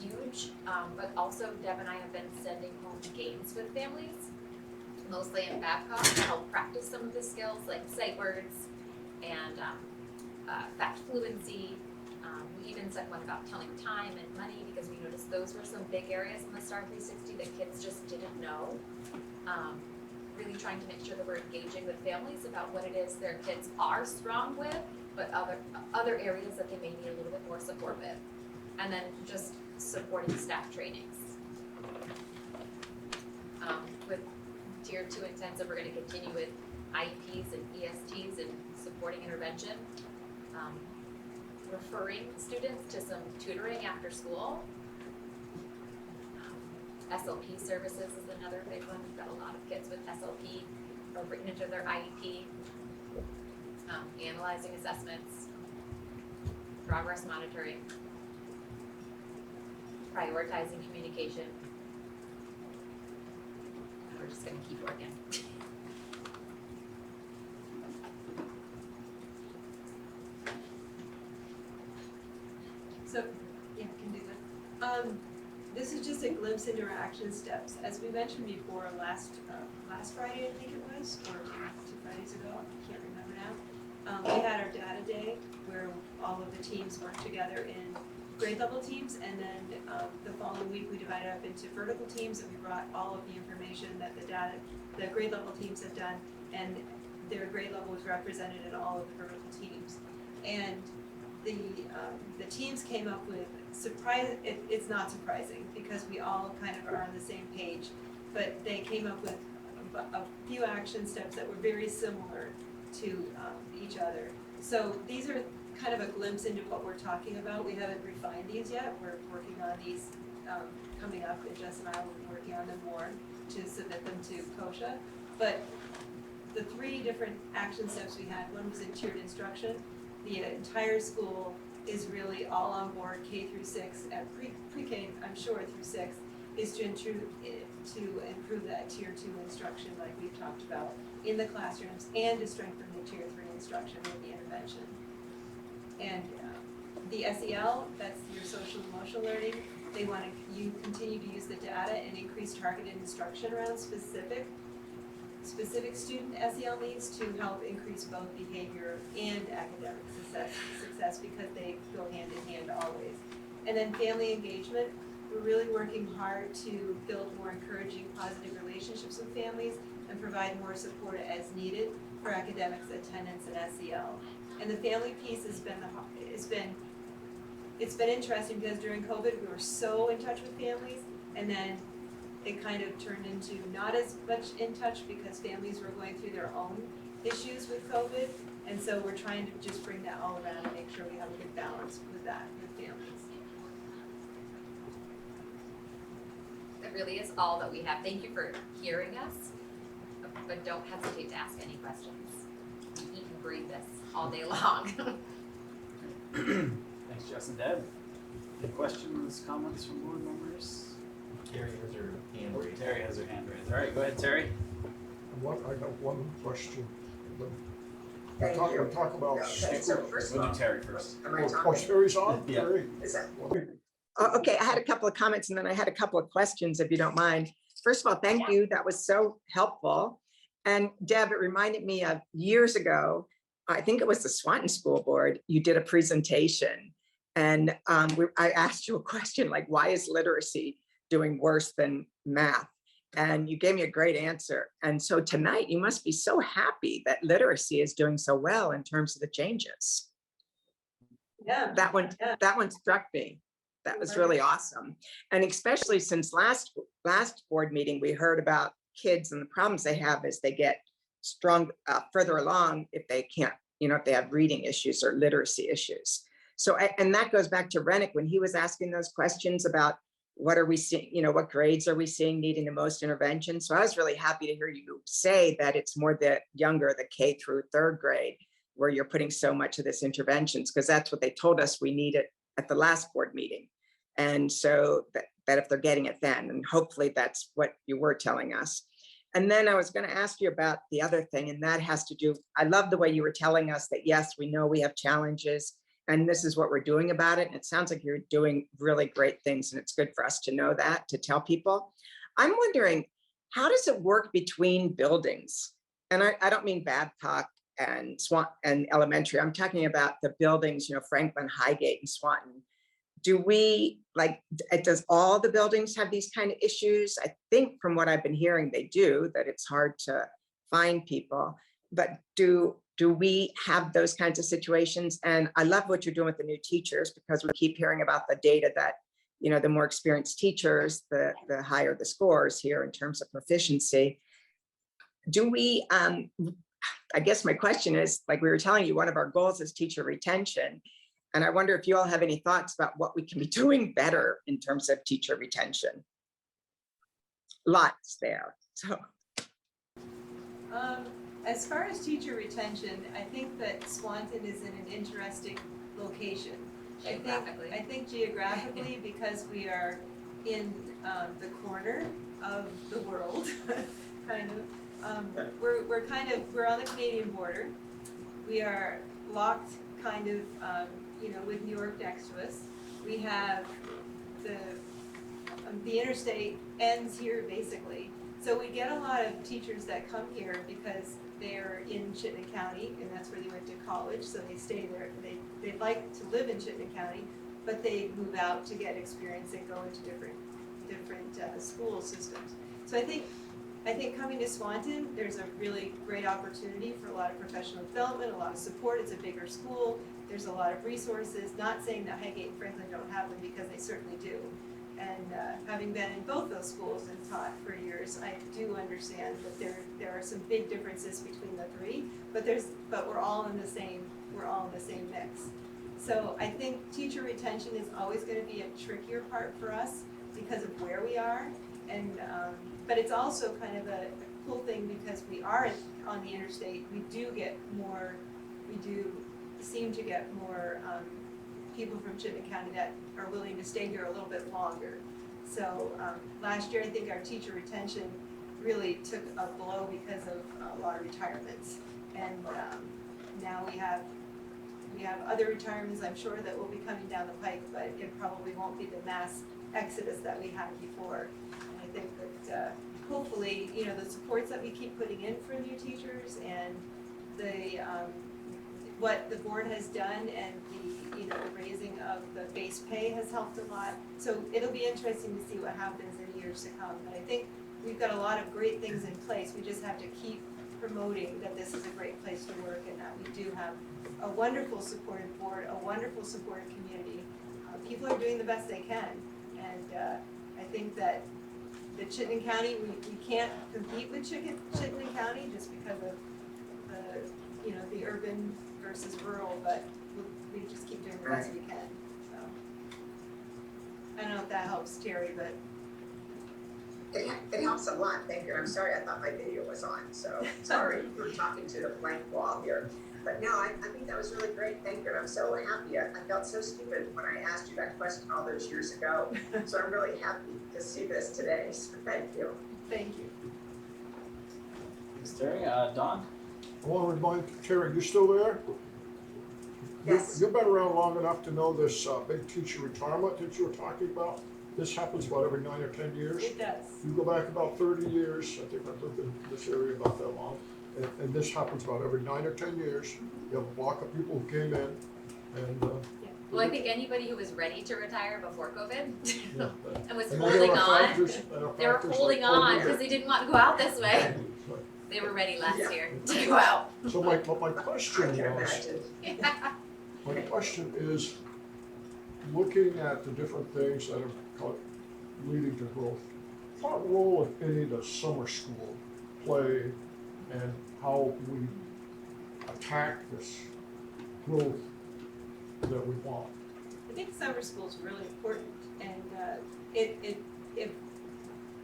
huge, but also Deb and I have been sending home games with families, mostly in Babcock, to help practice some of the skills like sight words and fact fluency. We even sent one about telling time and money because we noticed those were some big areas in the STAR 360 that kids just didn't know. Really trying to make sure that we're engaging with families about what it is their kids are strong with, but other areas that they may need a little bit more support with. And then just supporting staff trainings. With Tier 2 intensive, we're going to continue with IEPs and ESTs and supporting intervention. Referring students to some tutoring after school. SLP services is another big one. We've got a lot of kids with SLP or written into their IEP. Analyzing assessments, progress monitoring, prioritizing communication. We're just gonna keep working. So, yeah, can do that. This is just a glimpse into our action steps. As we mentioned before, last Friday, I think it was, or 2 Fridays ago, I can't remember now. We had our data day where all of the teams worked together in grade level teams, and then the following week we divided up into vertical teams, and we brought all of the information that the grade level teams had done, and their grade level was represented in all of the vertical teams. And the teams came up with it's not surprising because we all kind of are on the same page, but they came up with a few action steps that were very similar to each other. So these are kind of a glimpse into what we're talking about. We haven't refined these yet. We're working on these coming up, and Jess and I will be working on them more to submit them to COSHA. But the 3 different action steps we had, one was in tiered instruction. The entire school is really all on board, K through 6, and pre-K, I'm sure, through 6, is to improve that tier 2 instruction like we've talked about in the classrooms, and to strengthen the tier 3 instruction with the intervention. And the SEL, that's your social emotional learning, they want you continue to use the data and increase targeted instruction around specific student SEL needs to help increase both behavior and academic success because they go hand in hand always. And then family engagement, we're really working hard to build more encouraging, positive relationships with families and provide more support as needed for academics, attendance, and SEL. And the family piece it's been interesting because during COVID we were so in touch with families, and then it kind of turned into not as much in touch because families were going through their own issues with COVID, and so we're trying to just bring that all around and make sure we have a good balance with that with families. That really is all that we have. Thank you for hearing us, but don't hesitate to ask any questions. We eat and breathe this all day long. Thanks, Jess and Deb. Any questions, comments from board members? Terry has her hand raised. Terry has her hand raised. All right, go ahead, Terry. I got one question. Thank Talk you. about. Okay, so first of We'll all, do Terry first. am I Oh, talking? Terry's on? Yeah. Terry. Is that? Well, Okay, I had a couple of comments and then I had a couple of questions, if you don't mind. First of all, thank you. That was so helpful. And Deb, it reminded me of years ago, I think it was the Swanton School Board, you did a presentation. And I asked you a question like, why is literacy doing worse than math? And you gave me a great answer. And so tonight, you must be so happy that literacy is doing so well in terms of the changes. Yeah. That one struck me. That was really awesome. And especially since last board meeting, we heard about kids and the problems they have as they get further along if they can't, if they have reading issues or literacy issues. So, and that goes back to Rennick when he was asking those questions about what are we seeing, what grades are we seeing needing the most intervention? So I was really happy to hear you say that it's more the younger, the K through 3rd grade, where you're putting so much of this interventions, because that's what they told us we needed at the last board meeting. And so that if they're getting it then, and hopefully that's what you were telling us. And then I was going to ask you about the other thing, and that has to do, I love the way you were telling us that, yes, we know we have challenges and this is what we're doing about it. And it sounds like you're doing really great things, and it's good for us to know that, to tell people. I'm wondering, how does it work between buildings? And I don't mean Babcock and Swanton and elementary. I'm talking about the buildings, Franklin, Highgate, and Swanton. Does all the buildings have these kind of issues? I think from what I've been hearing, they do, that it's hard to find people. But do we have those kinds of situations? And I love what you're doing with the new teachers, because we keep hearing about the data that, the more experienced teachers, the higher the scores here in terms of proficiency. Do we, I guess my question is, like we were telling you, one of our goals is teacher retention. And I wonder if you all have any thoughts about what we can be doing better in terms of teacher retention. Lots there, so. As far as teacher retention, I think that Swanton is in an interesting location. Geographically. I think geographically, because we are in the corner of the world, kind of. We're on the Canadian border. We are locked kind of, with New York next to us. We have the interstate ends here basically. So we get a lot of teachers that come here because they're in Chittenden County and that's where they went to college. So they stay there. They like to live in Chittenden County, but they move out to get experience and go into different school systems. So I think coming to Swanton, there's a really great opportunity for a lot of professional development, a lot of support. It's a bigger school. There's a lot of resources. Not saying that Highgate and Franklin don't have them, because they certainly do. And having been in both those schools and taught for years, I do understand that there are some big differences between the three. But we're all in the same mix. So I think teacher retention is always going to be a trickier part for us because of where we are. but it's also kind of a cool thing because we are on the interstate, we do seem to get more, people from Chittenden County that are willing to stay here a little bit longer. So, last year, I think our teacher retention really took a blow because of a lot of retirements. And, now we have other retirements, I'm sure, that will be coming down the pike, but it probably won't be the mass exodus that we had before. And I think that, hopefully, you know, the supports that we keep putting in for new teachers and the, what the board has done and the, you know, raising of the base pay has helped a lot. So it'll be interesting to see what happens in years to come. But I think we've got a lot of great things in place. We just have to keep promoting that this is a great place to work and that we do have a wonderful supportive board, a wonderful supportive community. People are doing the best they can. And I think that the Chittenden County, we can't compete with Chittenden County just because of the, you know, the urban versus rural, but we just keep doing the best we can, so. I don't know if that helps Terry, but. It helps a lot, thank you. I'm sorry, I thought my video was on, so sorry, we're talking to the blank wall here. But no, I think that was really great, thank you, and I'm so happy. I felt so stupid when I asked you that question all those years ago. So I'm really happy to see this today, so thank you. Thank you. Thanks, Terry. Don? I want to remind Terry, you still there? Yes. You've been around long enough to know this big teacher retirement that you were talking about. This happens about every 9 or 10 years. It does. You go back about 30 years, I think I've lived in this area about that long, and this happens about every 9 or 10 years. You have a block of people who came in, and Well, I think anybody who was ready to retire before COVID yeah, and was and then holding there are on, factors- there are they were factors holding like on COVID. because they didn't want to go out this way. So- They were ready last Yeah. year to go out. So my I question can was, imagine. my question is, looking at the different things that are leading to growth, what role, if any, does summer school play and how we attack this growth that we want? I think summer school is really important, and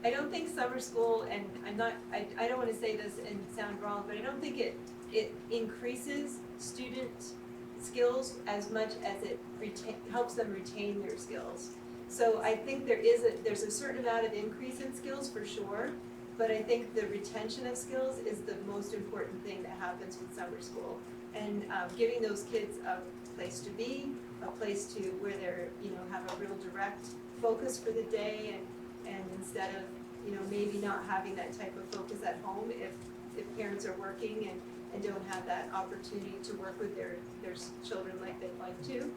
I don't think summer school, and I don't want to say this and sound wrong, but I don't think it increases student skills as much as it helps them retain their skills. So I think there's a certain amount of increase in skills for sure, but I think the retention of skills is the most important thing that happens with summer school. And giving those kids a place to be, a place to where they're, you know, have a real direct focus for the day, and instead of, you know, maybe not having that type of focus at home if parents are working and don't have that opportunity to work with their children like they'd like to.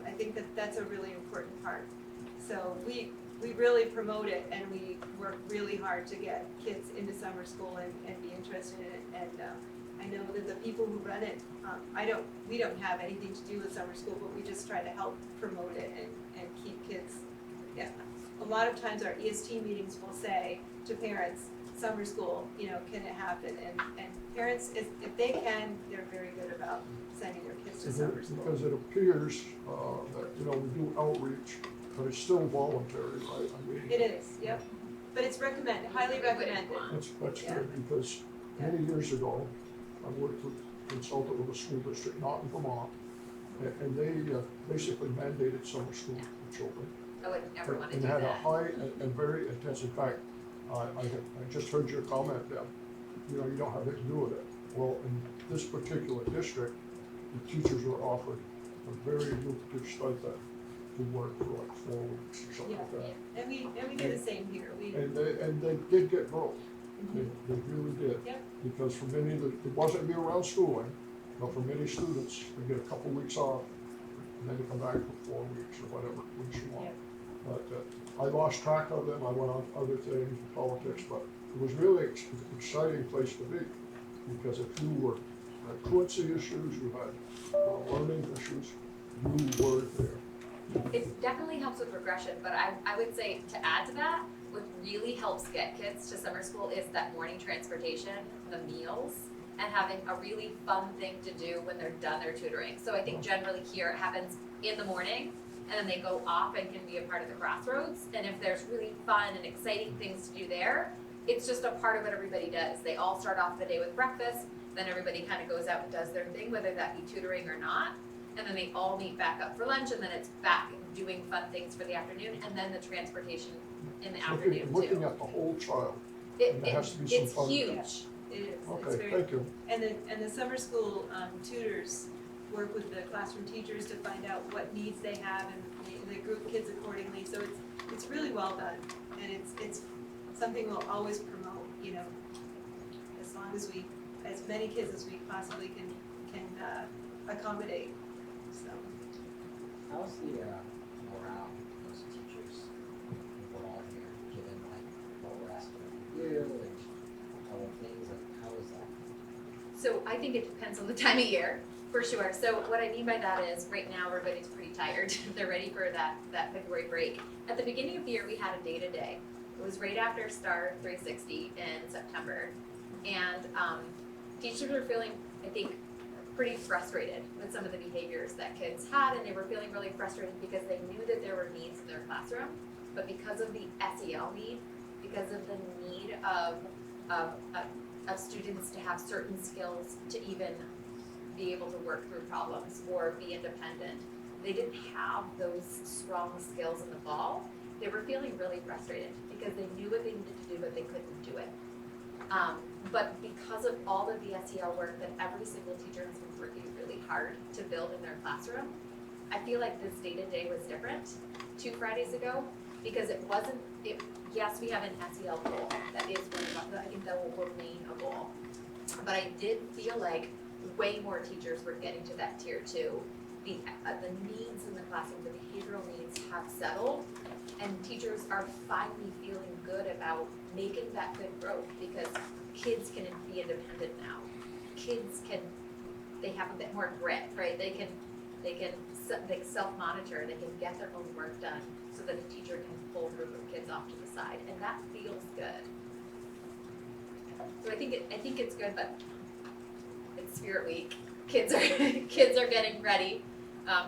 I think that's a really important part. So we really promote it, and we work really hard to get kids into summer school and be interested in it. And I know that the people who run it, we don't have anything to do with summer school, but we just try to help promote it and keep kids. Yeah, a lot of times our EST meetings will say to parents, summer school, you know, can it happen? And parents, if they can, they're very good about sending their kids to summer school. Because it appears that, you know, we do outreach, but it's still voluntary, right? I mean, It is, yep. But it's recommended, highly recommended. that's Yeah. good, because many years ago, I worked with, consulted with a school district, not in Vermont, and they basically mandated summer school for children. I would never want to And do had a that. high and very intense, in fact, I just heard your comment that, you know, you don't have anything to do with it. Well, in this particular district, the teachers were offered a very lucrative stipend to work for like 4 weeks or something like that. And we do the same here. And they did get growth, they really did. Yep. Because for many, it wasn't year-round schooling, but for many students, they get a couple weeks off, and then they come back for 4 weeks or whatever weeks you want. Yep. But I lost track of them, I went on to other things, politics, but it was really an exciting place to be. Because if you had truancy issues, you had learning issues, you were there. It definitely helps with regression, but I would say to add to that, what really helps get kids to summer school is that morning transportation, the meals, and having a really fun thing to do when they're done their tutoring. So I think generally here it happens in the morning, and then they go off and can be a part of the Crossroads. And if there's really fun and exciting things to do there, it's just a part of what everybody does. They all start off the day with breakfast, then everybody kind of goes out and does their thing, whether that be tutoring or not. And then they all meet back up for lunch, and then it's back doing fun things for the afternoon, and then the transportation in the afternoon too. Looking at the whole child. It, there has to be some it's fun. huge. It is, it's Okay, very, thank you. and the summer school tutors work with the classroom teachers to find out what needs they have, and they group kids accordingly, so it's really well done. And it's something we'll always promote, you know, as long as as many kids as we possibly can accommodate, so. How's the morale of those teachers involved here, given like what we're asking them to do and other things, like how is that? So I think it depends on the time of year, for sure. So what I mean by that is, right now, everybody's pretty tired. They're ready for that February break. At the beginning of the year, we had a day-to-day. It was right after Star 360 in September. And teachers were feeling, I think, pretty frustrated with some of the behaviors that kids had, and they were feeling really frustrated because they knew that there were needs in their classroom, but because of the SEL need, because of the need of students to have certain skills to even be able to work through problems or be independent, they didn't have those strong skills in the fall. They were feeling really frustrated because they knew what they needed to do, but they couldn't do it. But because of all of the SEL work that every single teacher has been working really hard to build in their classroom, I feel like this day-to-day was different 2 Fridays ago, because yes, we have an SEL goal, that is one of, I think that will remain a goal. But I did feel like way more teachers were getting to that tier 2. The needs in the classroom, the behavioral needs have settled, and teachers are finally feeling good about making that good growth, because kids can be independent now. They have a bit more grit, right? They self-monitor, they can get their own work done, so that a teacher can pull a group of kids off to the side, and that feels good. So I think it's good, but it's Spirit Week. Kids are getting ready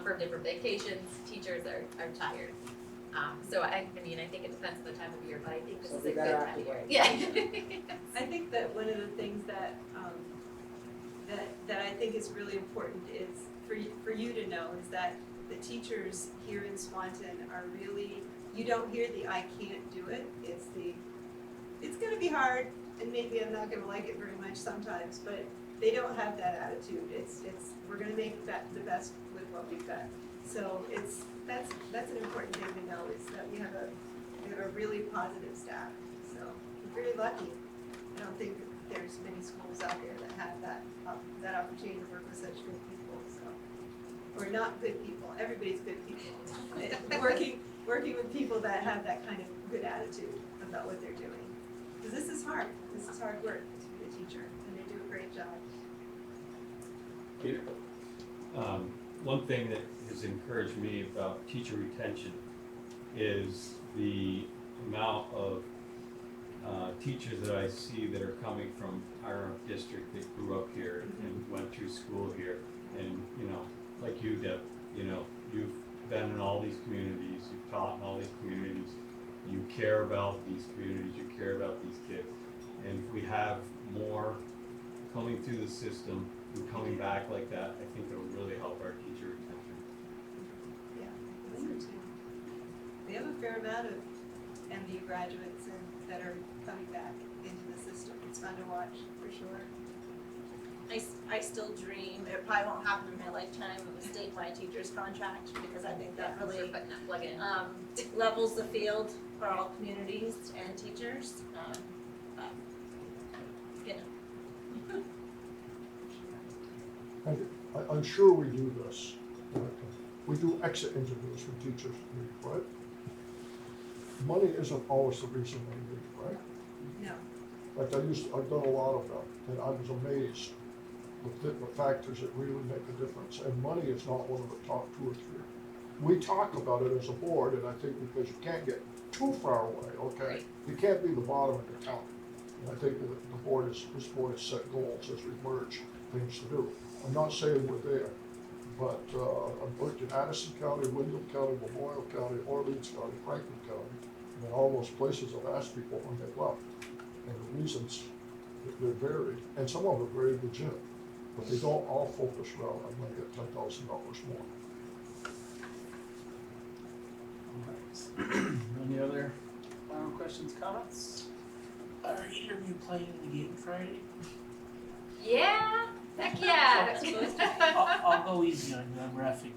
for different vacations. Teachers are tired. So I mean, I think it depends on the time of year, but I think this So is we a good better time have of to year. wait. Yeah. I think that one of the things that I think is really important is for you to know is that the teachers here in Swanton are really, you don't hear the "I can't do it." It's gonna be hard, and maybe I'm not gonna like it very much sometimes, but they don't have that attitude. It's we're gonna make the best with what we've got. So that's an important thing to know, is that we have a really positive staff. So we're very lucky. I don't think there's many schools out there that have that opportunity to work with such good people. So, or not good people. Everybody's good people. working with people that have that kind of good attitude about what they're doing. Because this is hard. This is hard work to be a teacher, and they do a great job. One thing that has encouraged me about teacher retention is the amount of teachers that I see that are coming from our district that grew up here and went through school here. And, you know, like you, Deb, you know, you've been in all these communities, you've taught in all these communities, you care about these communities, you care about these kids. And if we have more coming through the system and coming back like that, I think it'll really help our teacher retention. Yeah, I think so too. We have a fair amount of MVU graduates that are coming back into the system. It's fun to watch, for sure. I still dream, it probably won't happen in my lifetime, of a statewide teacher's contract, because I think that really Putting that plug in. levels the field for all communities and teachers. But, you know. And I'm sure we do this. We do exit interviews for teachers, right? Money isn't always the reason they leave, right? No. Like I've done a lot of them, and I was amazed with the factors that really make a difference, and money is not one of the top 2 or 3. We talk about it as a board, and I think because you can't get too far away, okay? Right. You can't be the bottom of the town. And I think that this board has set goals as we merge things to do. I'm not saying we're there, But I've worked in Addison County, Windham County, Memorial County, Orleans County, Franklin County. And all those places I've asked people when they left. And the reasons, they're varied, and some of them are very legitimate. But they don't all focus around, I'm gonna get $10,000 more. Alright. Any other final questions, comments? Are either of you playing in the game Friday? Yeah, heck yeah. I'll go easy on you, I'm reffing.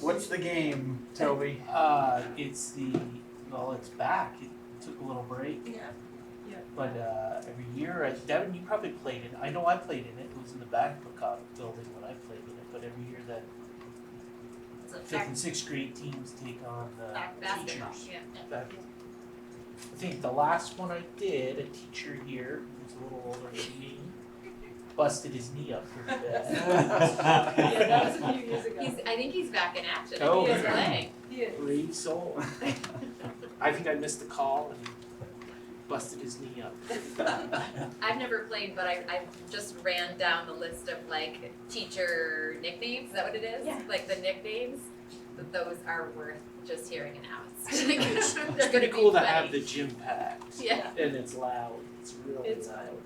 What's the game, Toby? It's it's back. It took a little break. Yeah. But every year, Devin, you probably played in it. I know I played in it. It was in the back of the building when I played in it. But every year that So fifth and sixth grade teams take on the basketball, teachers. yeah. I think the last one I did, a teacher here who was a little older than me, busted his knee up pretty bad. Yeah, that was a few years ago. I think he's back in action. Oh, He is yeah. playing. He is. Brave soul. I think I missed the call and he busted his knee up. I've never played, but I just ran down the list of like teacher nicknames. Is that what it is? Yeah. Like the nicknames. But those are worth just hearing announced. It's They're pretty gonna be cool to funny. have the gym packed. Yeah. And it's loud. It's really It's loud.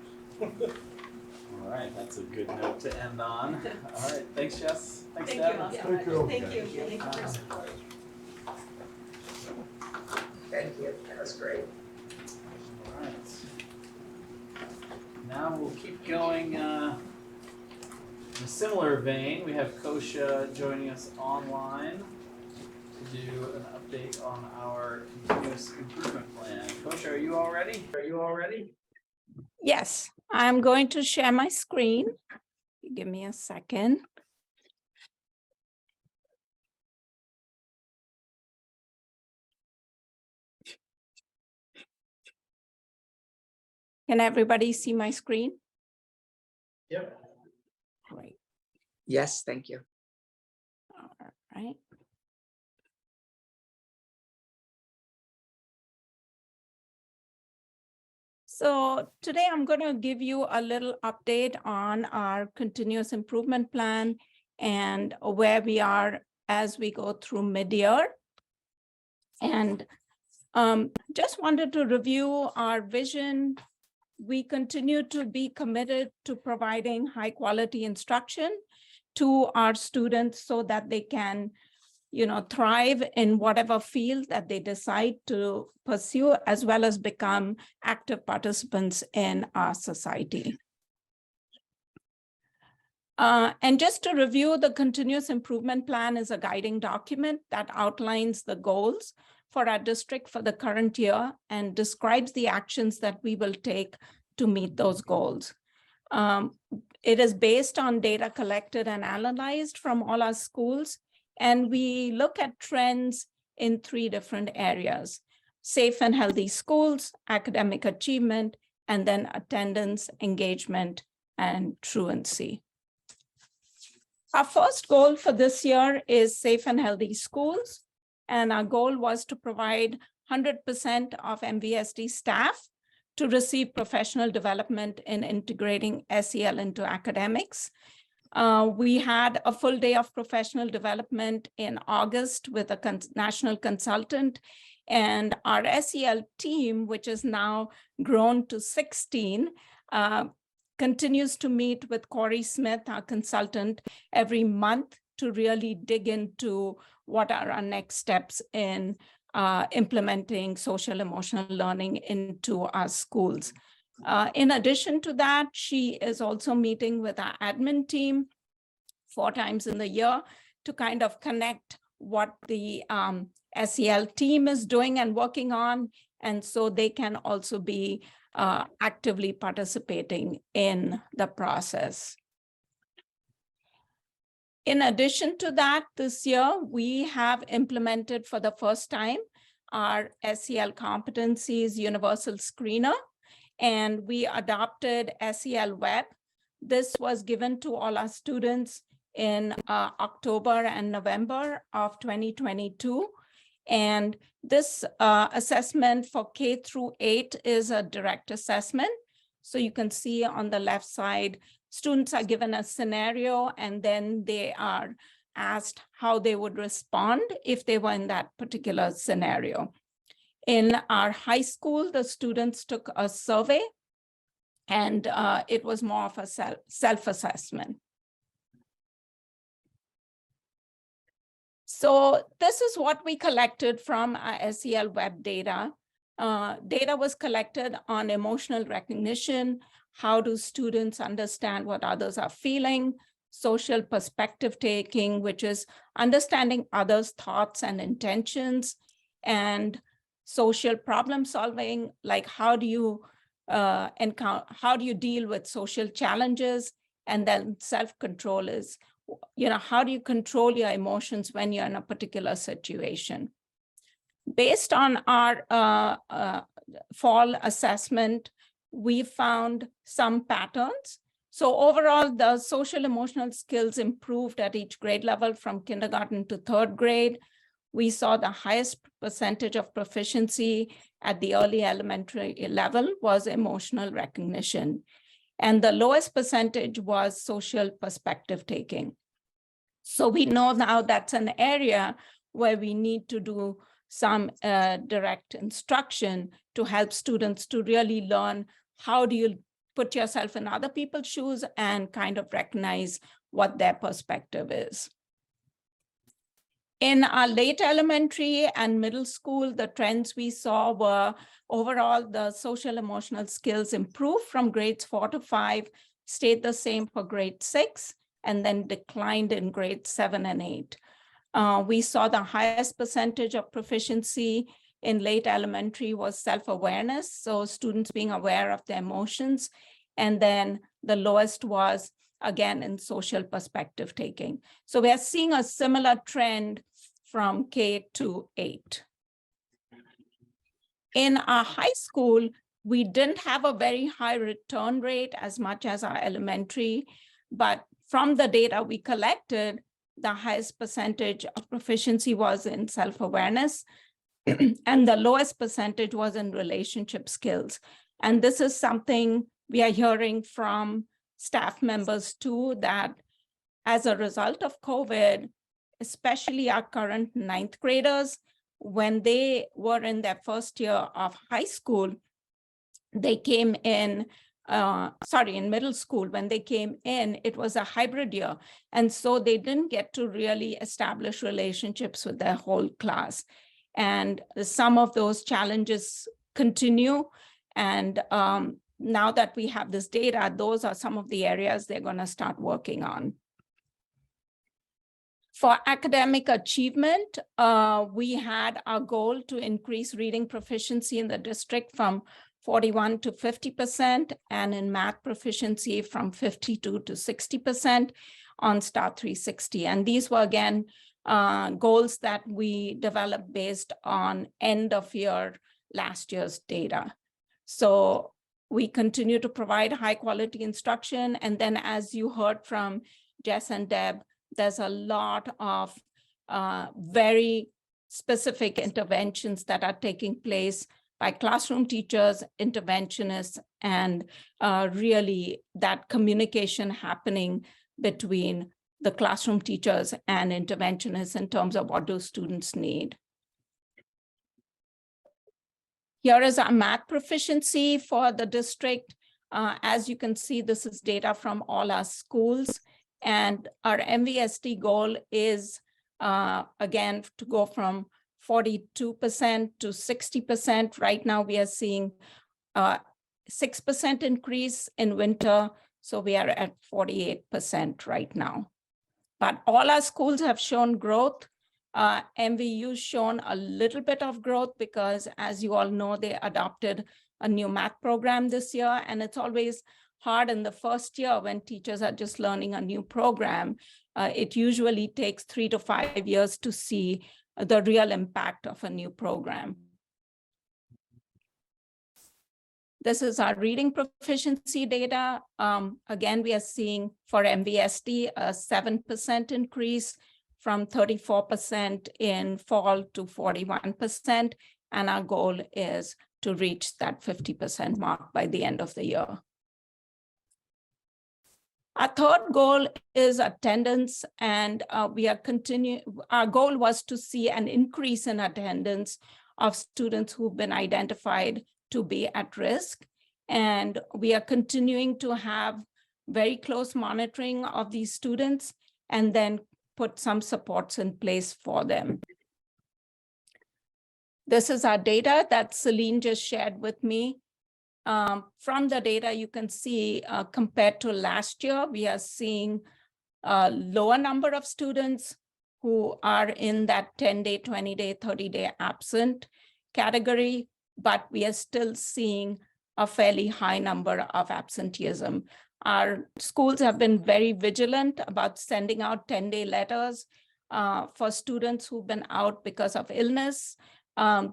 Alright, that's a good note to end on. Alright, thanks Jess. Thanks Thank Deb. you all so Thank much. you. Thank you. Thank you for your support. Thank you, that was great. Alright. Now we'll keep going in a similar vein. We have Kosha joining us online to do an update on our continuous improvement plan. Kosha, are you all ready? Yes, I'm going to share my screen. Give me a second. Can everybody see my screen? Yep. Great, Yes, thank you. all right. So today I'm going to give you a little update on our continuous improvement plan and where we are as we go through mid-year. And just wanted to review our vision. We continue to be committed to providing high quality instruction to our students so that they can, thrive in whatever field that they decide to pursue, as well as become active participants in our society. And just to review, the continuous improvement plan is a guiding document that outlines the goals for our district for the current year and describes the actions that we will take to meet those goals. It is based on data collected and analyzed from all our schools, and we look at trends in 3 different areas: safe and healthy schools, academic achievement, and then attendance, engagement, and truancy. Our first goal for this year is safe and healthy schools. And our goal was to provide 100% of MVSD staff to receive professional development in integrating SEL into academics. We had a full day of professional development in August with a national consultant, and our SEL team, which is now grown to 16, continues to meet with Corey Smith, our consultant, every month to really dig into what are our next steps in implementing social emotional learning into our schools. In addition to that, she is also meeting with our admin team 4 times in the year to kind of connect what the SEL team is doing and working on, and so they can also be actively participating in the process. In addition to that, this year, we have implemented for the first time our SEL competencies universal screener, and we adopted SEL Web. This was given to all our students in October and November of 2022. And this assessment for K through 8 is a direct assessment. So you can see on the left side, students are given a scenario and then they are asked how they would respond if they were in that particular scenario. In our high school, the students took a survey and it was more of a self-assessment. So this is what we collected from our SEL web data. Data was collected on emotional recognition. How do students understand what others are feeling? Social perspective taking, which is understanding others' thoughts and intentions, and social problem solving, like how do you deal with social challenges? And then self-control is, how do you control your emotions when you're in a particular situation? Based on our fall assessment, we found some patterns. So overall, the social emotional skills improved at each grade level from kindergarten to third grade. We saw the highest percentage of proficiency at the early elementary level was emotional recognition. And the lowest percentage was social perspective taking. So we know now that's an area where we need to do some direct instruction to help students to really learn how do you put yourself in other people's shoes and kind of recognize what their perspective is. In our late elementary and middle school, the trends we saw were overall the social emotional skills improved from grades 4 to 5, stayed the same for grade 6, and then declined in grades 7 and 8. We saw the highest percentage of proficiency in late elementary was self-awareness, so students being aware of their emotions. And then the lowest was, again, in social perspective taking. So we are seeing a similar trend from K to 8. In our high school, we didn't have a very high return rate as much as our elementary, but from the data we collected, the highest percentage of proficiency was in self-awareness, and the lowest percentage was in relationship skills. And this is something we are hearing from staff members too, that as a result of COVID, especially our current 9th graders, when they were in their first year of high school, they came in, in middle school, when they came in, it was a hybrid year. And so they didn't get to really establish relationships with their whole class. And some of those challenges continue. And now that we have this data, those are some of the areas they're going to start working on. For academic achievement, we had our goal to increase reading proficiency in the district from 41 to 50%, and in math proficiency from 52 to 60% on STAR 360. And these were, again, goals that we developed based on end of year last year's data. So we continue to provide high quality instruction. And then as you heard from Jess and Deb, there's a lot of very specific interventions that are taking place by classroom teachers, interventionists, and really that communication happening between the classroom teachers and interventionists in terms of what do students need. Here is our math proficiency for the district. As you can see, this is data from all our schools. And our MVSD goal is, again, to go from 42% to 60%. Right now, we are seeing 6% increase in winter. So we are at 48% right now. But all our schools have shown growth. MVU's shown a little bit of growth because, as you all know, they adopted a new math program this year. And it's always hard in the first year when teachers are just learning a new program. It usually takes 3 to 5 years to see the real impact of a new program. This is our reading proficiency data. Again, we are seeing for MVSD a 7% increase from 34% in fall to 41%. And our goal is to reach that 50% mark by the end of the year. Our third goal is attendance, and our goal was to see an increase in attendance of students who've been identified to be at risk. And we are continuing to have very close monitoring of these students and then put some supports in place for them. This is our data that Celine just shared with me. From the data, you can see compared to last year, we are seeing a lower number of students who are in that 10-day, 20-day, 30-day absent category, but we are still seeing a fairly high number of absenteeism. Our schools have been very vigilant about sending out 10-day letters for students who've been out because of illness.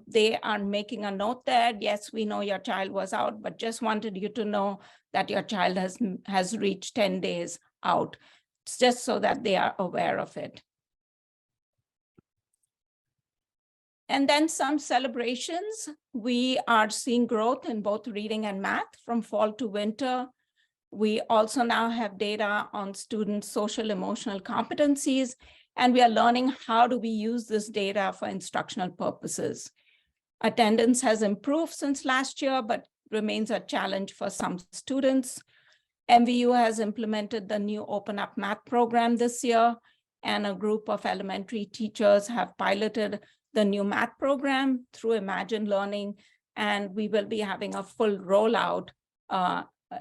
They are making a note there. Yes, we know your child was out, but just wanted you to know that your child has reached 10 days out, just so that they are aware of it. And then some celebrations. We are seeing growth in both reading and math from fall to winter. We also now have data on students' social emotional competencies, and we are learning how do we use this data for instructional purposes. Attendance has improved since last year, but remains a challenge for some students. MVU has implemented the new Open Up Math program this year, and a group of elementary teachers have piloted the new math program through Imagine Learning, and we will be having a full rollout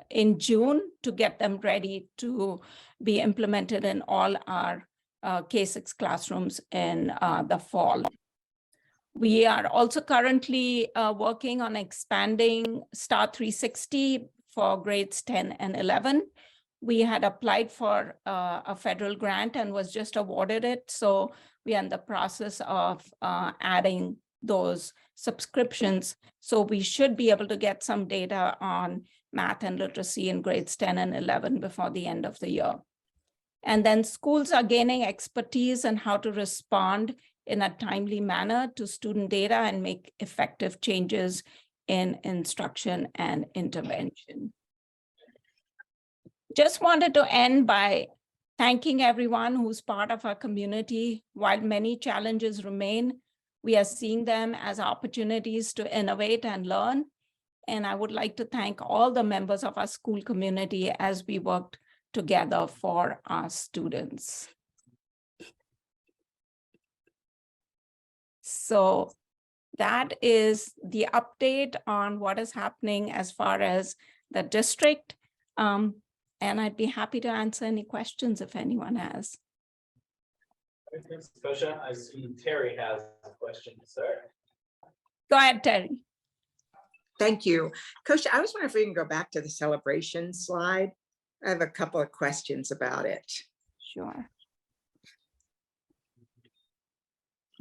in June to get them ready to be implemented in all our K-6 classrooms in the fall. We are also currently working on expanding STAR 360 for grades 10 and 11. We had applied for a federal grant and was just awarded it. So we are in the process of adding those subscriptions. So we should be able to get some data on math and literacy in grades 10 and 11 before the end of the year. And then schools are gaining expertise on how to respond in a timely manner to student data and make effective changes in instruction and intervention. Just wanted to end by thanking everyone who's part of our community. While many challenges remain, we are seeing them as opportunities to innovate and learn. And I would like to thank all the members of our school community as we worked together for our students. So that is the update on what is happening as far as the district. And I'd be happy to answer any questions if anyone has. Thanks, Kosha. I see Terry has a question to start. Go ahead, Terry. Thank you. Kosha, I was wondering if we can go back to the celebration slide. I have a couple of questions about it. Sure.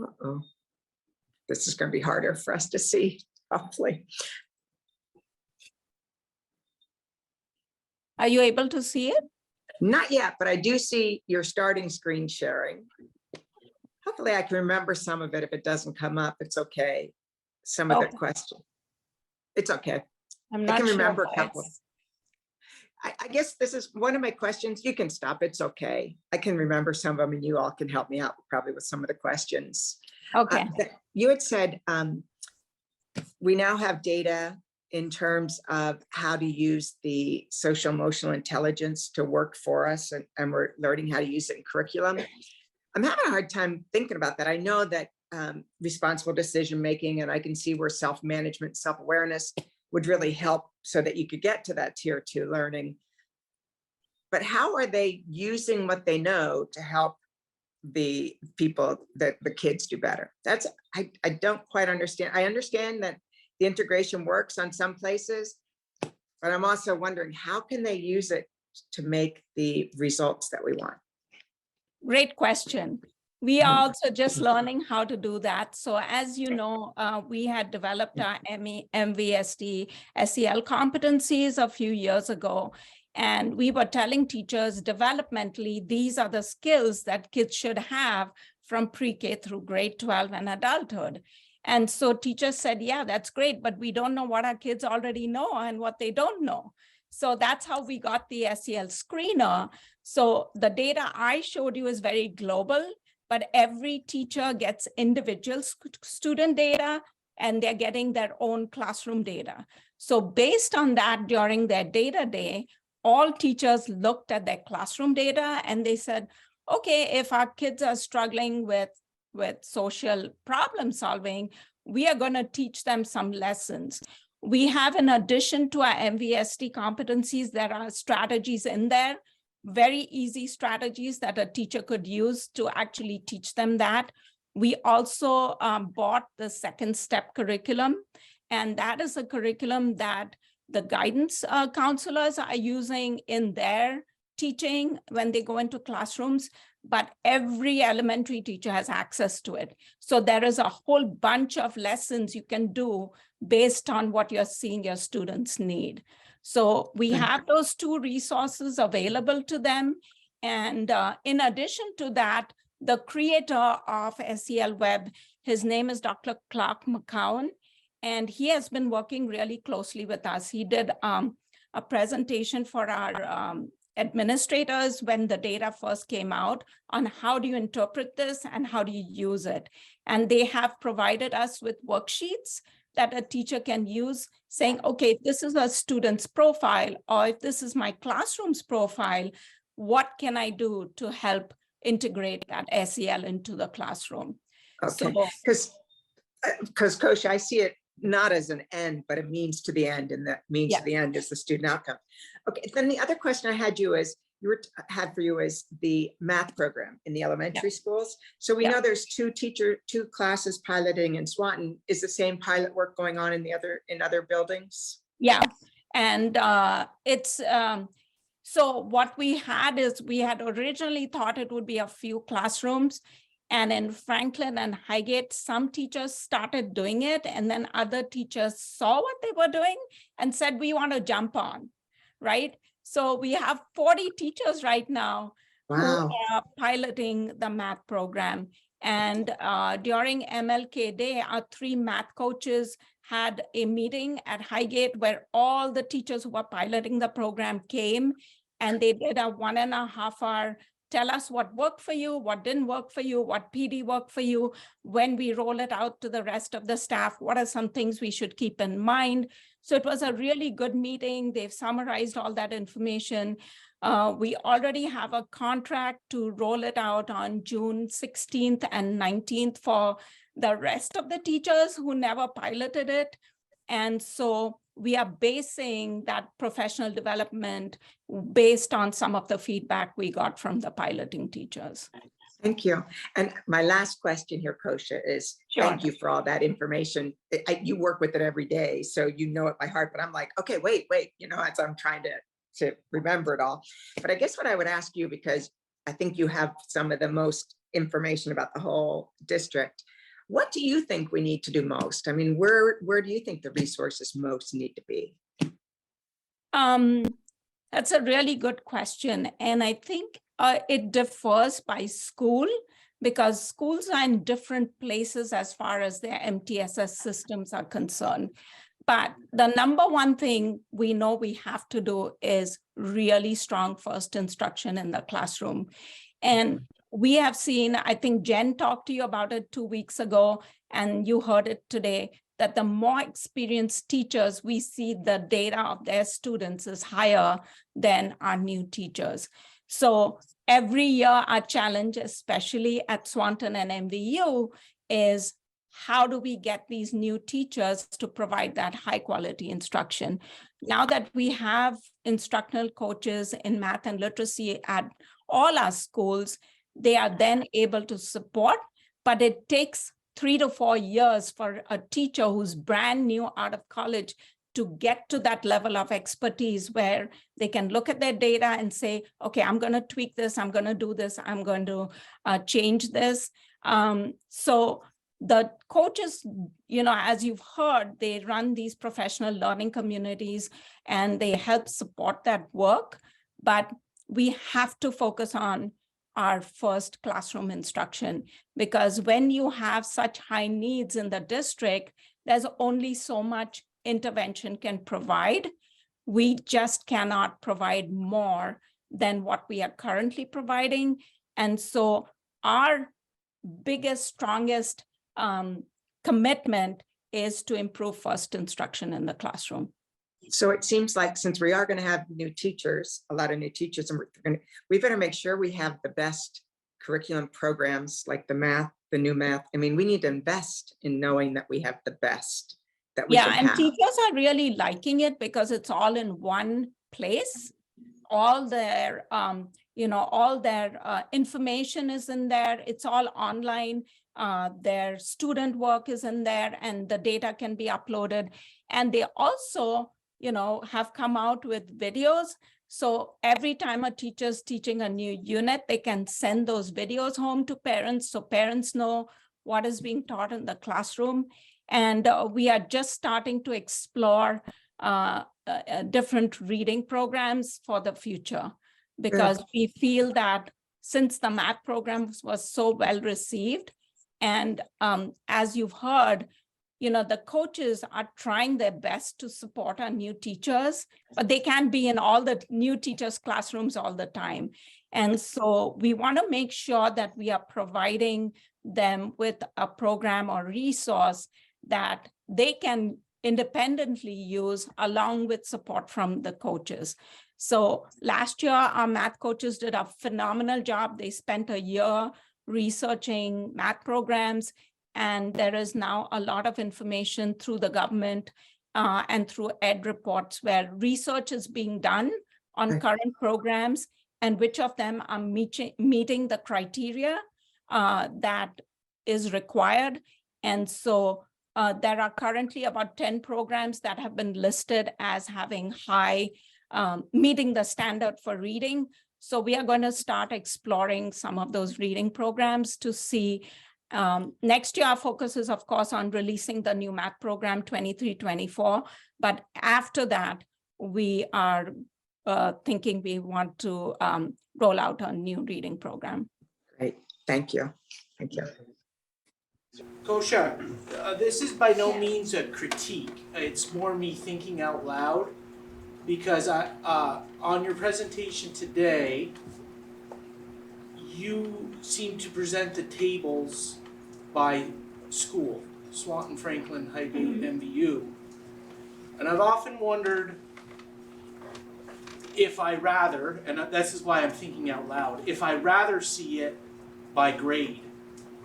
Uh-oh. This is going to be harder for us to see, hopefully. Are you able to see it? Not yet, but I do see your starting screen sharing. Hopefully I can remember some of it. If it doesn't come up, it's okay. Some of the questions. It's okay. I'm not I can sure remember a why couple. I guess this is one of my questions. You can stop. It's okay. I can remember some of them and you all can help me out probably with some of the questions. Okay. You had said we now have data in terms of how to use the social emotional intelligence to work for us, and we're learning how to use it in curriculum. I'm having a hard time thinking about that. I know that responsible decision-making, and I can see where self-management, self-awareness would really help so that you could get to that tier 2 learning. But how are they using what they know to help the people, the kids do better? That's, I don't quite understand. I understand that the integration works on some places, but I'm also wondering how can they use it to make the results that we want? Great question. We are also just learning how to do that. So as you know, we had developed our MVSD SEL competencies a few years ago. And we were telling teachers developmentally, these are the skills that kids should have from pre-K through grade 12 and adulthood. And so teachers said, yeah, that's great, but we don't know what our kids already know and what they don't know. So that's how we got the SEL screener. So the data I showed you is very global, but every teacher gets individual student data and they're getting their own classroom data. So based on that, during their data day, all teachers looked at their classroom data and they said, okay, if our kids are struggling with social problem solving, we are going to teach them some lessons. We have, in addition to our MVSD competencies, there are strategies in there, very easy strategies that a teacher could use to actually teach them that. We also bought the second step curriculum, and that is a curriculum that the guidance counselors are using in their teaching when they go into classrooms, but every elementary teacher has access to it. So there is a whole bunch of lessons you can do based on what you're seeing your students need. So we have those two resources available to them. And in addition to that, the creator of SEL Web, his name is Dr. Clark McCowan, and he has been working really closely with us. He did a presentation for our administrators when the data first came out on how do you interpret this and how do you use it. And they have provided us with worksheets that a teacher can use saying, okay, if this is a student's profile, or if this is my classroom's profile, what can I do to help integrate that SEL into the classroom? Okay, because Coach, I see it not as an end, but a means to the end, and that means to the end is the student outcome. Okay, then the other question I had for you is the math program in the elementary schools. So we know there's two classes piloting in Swanton. Is the same pilot work going on in other buildings? Yeah, and so what we had is we had originally thought it would be a few classrooms. And in Franklin and Highgate, some teachers started doing it, and then other teachers saw what they were doing and said, we want to jump on, right? So we have 40 teachers right now who are piloting the math program. And during MLK Day, our 3 math coaches had a meeting at Highgate where all the teachers who were piloting the program came, and they did a 1.5-hour tell us what worked for you, what didn't work for you, what PD worked for you. When we roll it out to the rest of the staff, what are some things we should keep in mind? So it was a really good meeting. They've summarized all that information. We already have a contract to roll it out on June 16th and 19th for the rest of the teachers who never piloted it. And so we are basing that professional development based on some of the feedback we got from the piloting teachers. Thank you. And my last question here, Kosha, is thank you for all that information. You work with it every day, so you know it by heart, but I'm like, okay, wait, as I'm trying to remember it all. But I guess what I would ask you, because I think you have some of the most information about the whole district, what do you think we need to do most? I mean, where do you think the resources most need to be? That's a really good question. And I think it differs by school, because schools are in different places as far as their MTSS systems are concerned. But the number one thing we know we have to do is really strong first instruction in the classroom. And we have seen, I think Jen talked to you about it 2 weeks ago, and you heard it today, that the more experienced teachers, we see the data of their students is higher than our new teachers. So every year our challenge, especially at Swanton and MVU, is how do we get these new teachers to provide that high quality instruction? Now that we have instructional coaches in math and literacy at all our schools, they are then able to support, but it takes 3 to 4 years for a teacher who's brand new out of college to get to that level of expertise where they can look at their data and say, okay, I'm going to tweak this, I'm going to do this, I'm going to change this. So the coaches, as you've heard, they run these professional learning communities and they help support that work, but we have to focus on our first classroom instruction, because when you have such high needs in the district, there's only so much intervention can provide. we just cannot provide more than what we are currently providing. And so our biggest, strongest commitment is to improve first instruction in the classroom. So it seems like since we are going to have new teachers, a lot of new teachers, and we better make sure we have the best curriculum programs like the new math. I mean, we need to invest in knowing that we have the best that we can And have. teachers are really liking it because it's all in one place. All their, all their information is in there. It's all online. Their student work is in there and the data can be uploaded. And they also, have come out with videos. So every time a teacher's teaching a new unit, they can send those videos home to parents so parents know what is being taught in the classroom. And we are just starting to explore different reading programs for the future, because we feel that since the math programs was so well received, and as you've heard, the coaches are trying their best to support our new teachers, but they can't be in all the new teachers' classrooms all the time. And so we want to make sure that we are providing them with a program or resource that they can independently use along with support from the coaches. So last year, our math coaches did a phenomenal job. They spent a year researching math programs, and there is now a lot of information through the government and through ed reports where research is being done on current programs and which of them are meeting the criteria that is required. And so there are currently about 10 programs that have been listed as having high, meeting the standard for reading. So we are going to start exploring some of those reading programs to see. Next year, our focus is, of course, on releasing the new math program 23-24. But after that, we are thinking we want to roll out a new reading program. Great. Thank you. Thank you. Kosha, this is by no means a critique. It's more me thinking out loud, because on your presentation today, you seem to present the tables by school, Swanton, Franklin, Highgate, MVU. And I've often wondered if I rather, and this is why I'm thinking out loud, if I rather see it by grade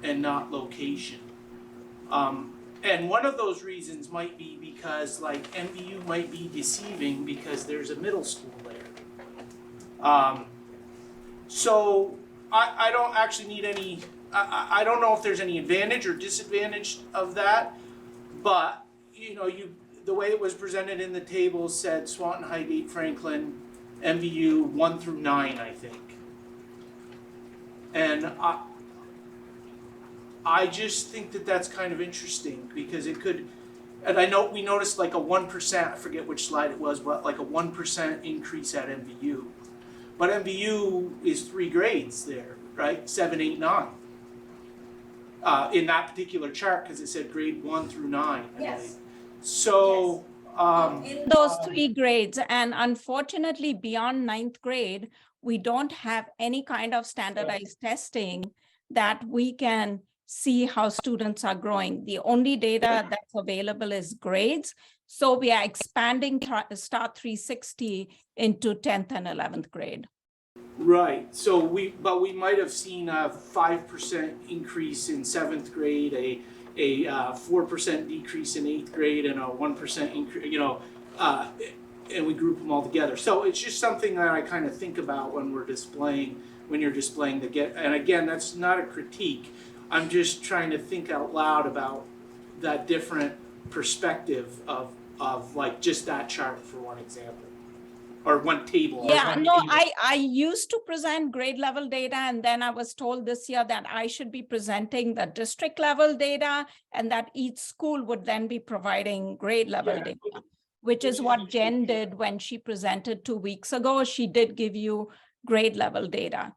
and not location. And one of those reasons might be because like MVU might be deceiving because there's a middle school there. So I don't actually need any, I don't know if there's any advantage or disadvantage of that, but the way it was presented in the table said Swanton, Highgate, Franklin, MVU 1 through 9, I think. And I just think that that's kind of interesting because it could, and I know we noticed like a 1%, I forget which slide it was, but like a 1% increase at MVU. But MVU is 3 grades there, right? 7, 8, 9. In that particular chart, because it said grade 1 through 9. Yes. So, in those 3 grades, and unfortunately beyond 9th grade, we don't have any kind of standardized testing that we can see how students are growing. The only data that's available is grades. So we are expanding STAR 360 into 10th and 11th grade. right, so we might have seen a 5% increase in 7th grade, a 4% decrease in 8th grade, and a 1% increase, and we group them all together. So it's just something that I kind of think about when you're displaying and again, that's not a critique. I'm just trying to think out loud about that different perspective of like just that chart for one example. Or one table. Yeah, no, I used to present grade level data, and then I was told this year that I should be presenting the district level data and that each school would then be providing grade level data, which is what Jen did when she presented 2 weeks ago. She did give you grade level data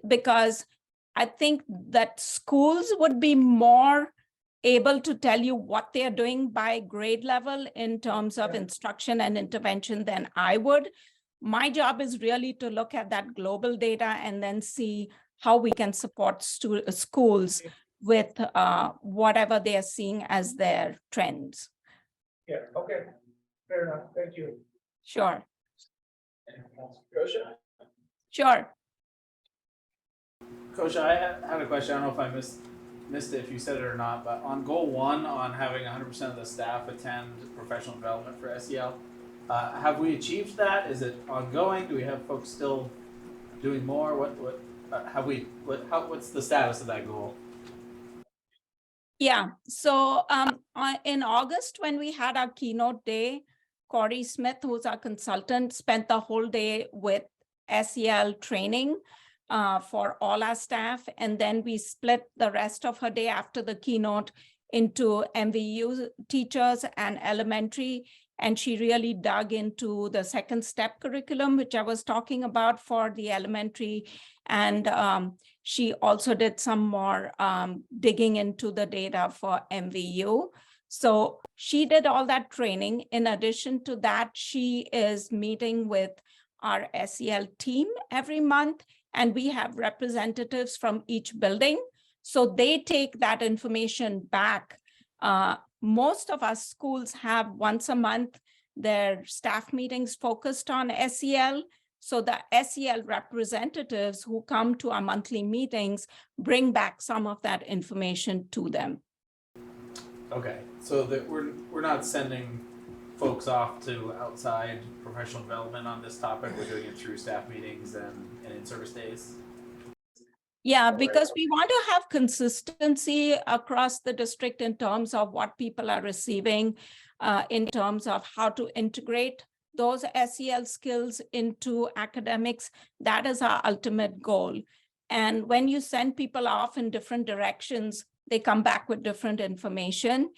because I think that schools would be more able to tell you what they're doing by grade level in terms of instruction and intervention than I would. My job is really to look at that global data and then see how we can support schools with whatever they are seeing as their trends. Yeah, okay, fair enough, thank you. Sure, Kosha? sure. Kosha, I had a question. I don't know if I missed it, if you said it or not, but on goal 1 on having 100% of the staff attend professional development for SEL, have we achieved that? Is it ongoing? Do we have folks still doing more? What's the status of that goal? Yeah, so in August, when we had our keynote day, Corey Smith, who's our consultant, spent the whole day with SEL training for all our staff. And then we split the rest of her day after the keynote into MVU teachers and elementary. And she really dug into the second step curriculum, which I was talking about for the elementary. And she also did some more digging into the data for MVU. So she did all that training. In addition to that, she is meeting with our SEL team every month, and we have representatives from each building. So they take that information back. Most of our schools have once a month their staff meetings focused on SEL. So the SEL representatives who come to our monthly meetings bring back some of that information to them. Okay, so that we're not sending folks off to outside professional development on this topic. We're doing it through staff meetings and in-service days. Yeah, because we want to have consistency across the district in terms of what people are receiving, in terms of how to integrate those SEL skills into academics. That is our ultimate goal. And when you send people off in different directions, they come back with different information.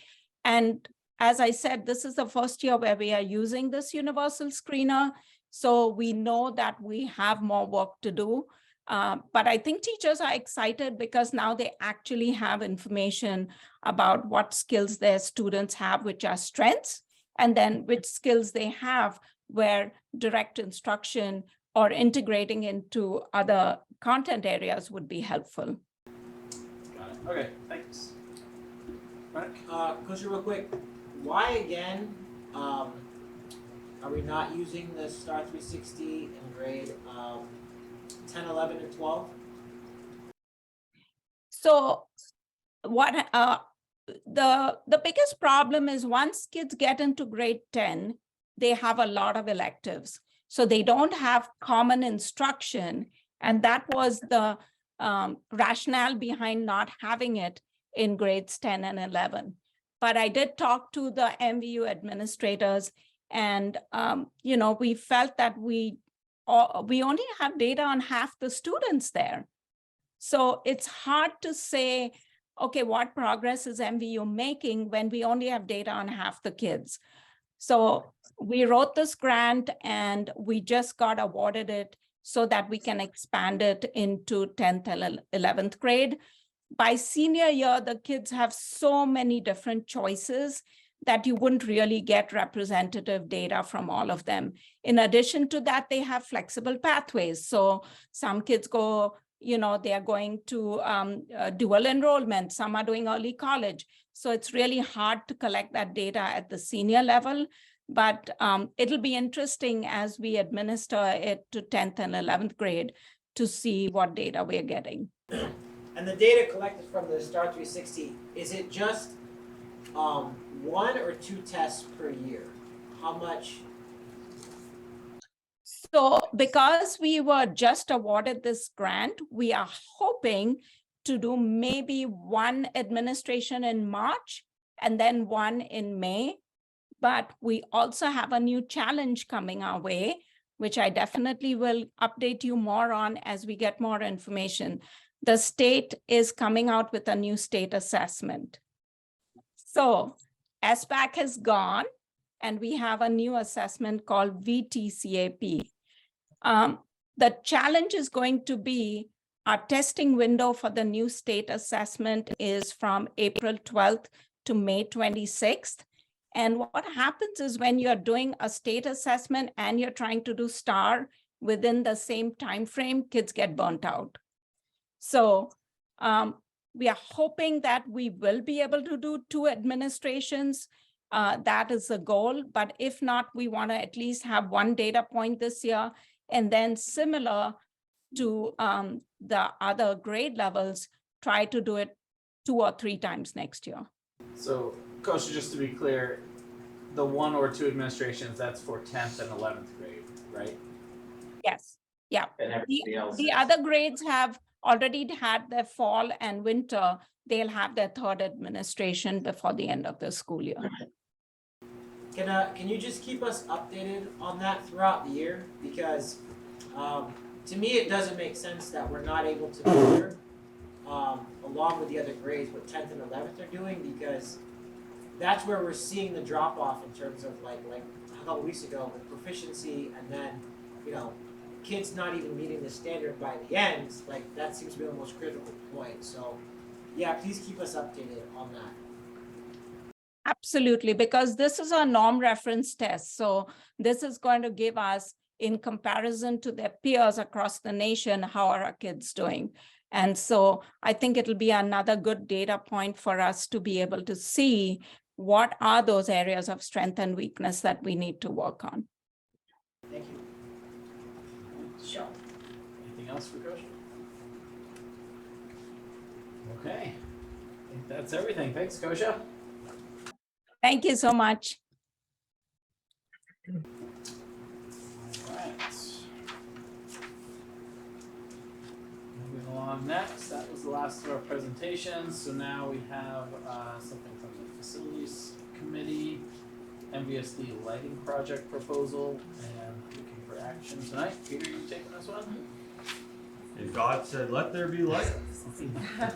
And as I said, this is the first year where we are using this universal screener. So we know that we have more work to do. But I think teachers are excited because now they actually have information about what skills their students have, which are strengths, and then which skills they have where direct instruction or integrating into other content areas would be helpful. Got it. Okay, thanks. Mark? Kosha, real quick, why again are we not using the STAR 360 in grade 10, 11, and 12? So what the biggest problem is once kids get into grade 10, they have a lot of electives. So they don't have common instruction. And that was the rationale behind not having it in grades 10 and 11. But I did talk to the MVU administrators, and we felt that we only have data on half the students there. So it's hard to say, okay, what progress is MVU making when we only have data on half the kids? So we wrote this grant and we just got awarded it so that we can expand it into 10th and 11th grade. By senior year, the kids have so many different choices that you wouldn't really get representative data from all of them. In addition to that, they have flexible pathways. So some kids go, they are going to dual enrollment, some are doing early college. So it's really hard to collect that data at the senior level, but it'll be interesting as we administer it to 10th and 11th grade to see what data we're getting. And the data collected from the STAR 360, is it just 1 or 2 tests per year? How much? So because we were just awarded this grant, we are hoping to do maybe 1 administration in March and then 1 in May. But we also have a new challenge coming our way, which I definitely will update you more on as we get more information. The state is coming out with a new state assessment. So SBAC has gone, and we have a new assessment called VTCAP. The challenge is going to be Our testing window for the new state assessment is from April 12th to May 26th. And what happens is when you're doing a state assessment and you're trying to do STAR within the same time frame, kids get burnt out. So we are hoping that we will be able to do 2 administrations. That is the goal. But if not, we want to at least have 1 data point this year. And then similar to the other grade levels, try to do it 2 or 3 times next year. So, Coach, just to be clear, the 1 or 2 administrations, that's for 10th and 11th grade, right? Yes, yeah. And everything else The is- other grades have already had their fall and winter. They'll have their 3rd administration before the end of the school year. Can you just keep us updated on that throughout the year? Because to me, it doesn't make sense that we're not able to measure along with the other grades what 10th and 11th are doing, because that's where we're seeing the drop off in terms of like a couple weeks ago with proficiency, and then kids not even meeting the standard by the end. Like that seems to be the most critical point. So yeah, please keep us updated on that. Absolutely, because this is a norm reference test. So this is going to give us, in comparison to their peers across the nation, how are our kids doing? And so I think it'll be another good data point for us to be able to see what are those areas of strength and weakness that we need to work on. Thank you. Sure. Anything else for Coach? Okay. I think that's everything. Thanks, Kosha. Thank you so much. All right. Moving along next, that was the last of our presentations. So now we have something from the Facilities Committee, MVSD lighting project proposal, and looking for action tonight. Peter, you taking this one? And God said, "Let there be light." I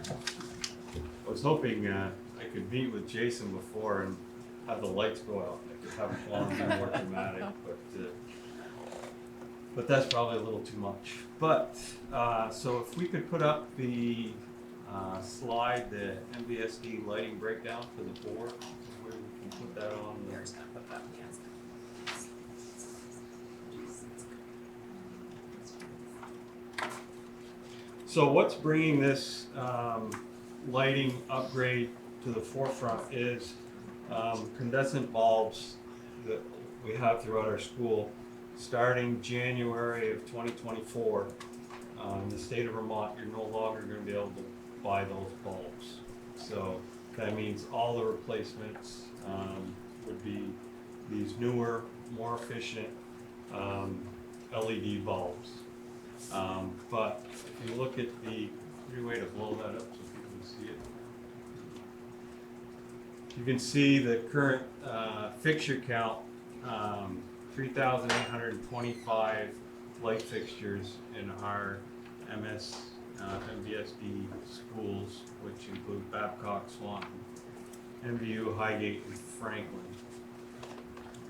was hoping I could meet with Jason before and have the lights go out. I could have it on and more dramatic, but that's probably a little too much. But so if we could put up the slide, the MVSD lighting breakdown for the board, where we can put that on. Here's gonna put that, yes. So what's bringing this lighting upgrade to the forefront is condensate bulbs that we have throughout our school. Starting January of 2024, in the state of Vermont, you're no longer going to be able to buy those bulbs. So that means all the replacements would be these newer, more efficient LED bulbs. But if you look at the way to blow that up so people can see it. You can see the current fixture count, 3,825 light fixtures in our MVSD schools, which include Babcock, Swanton, MVU, Highgate, and Franklin.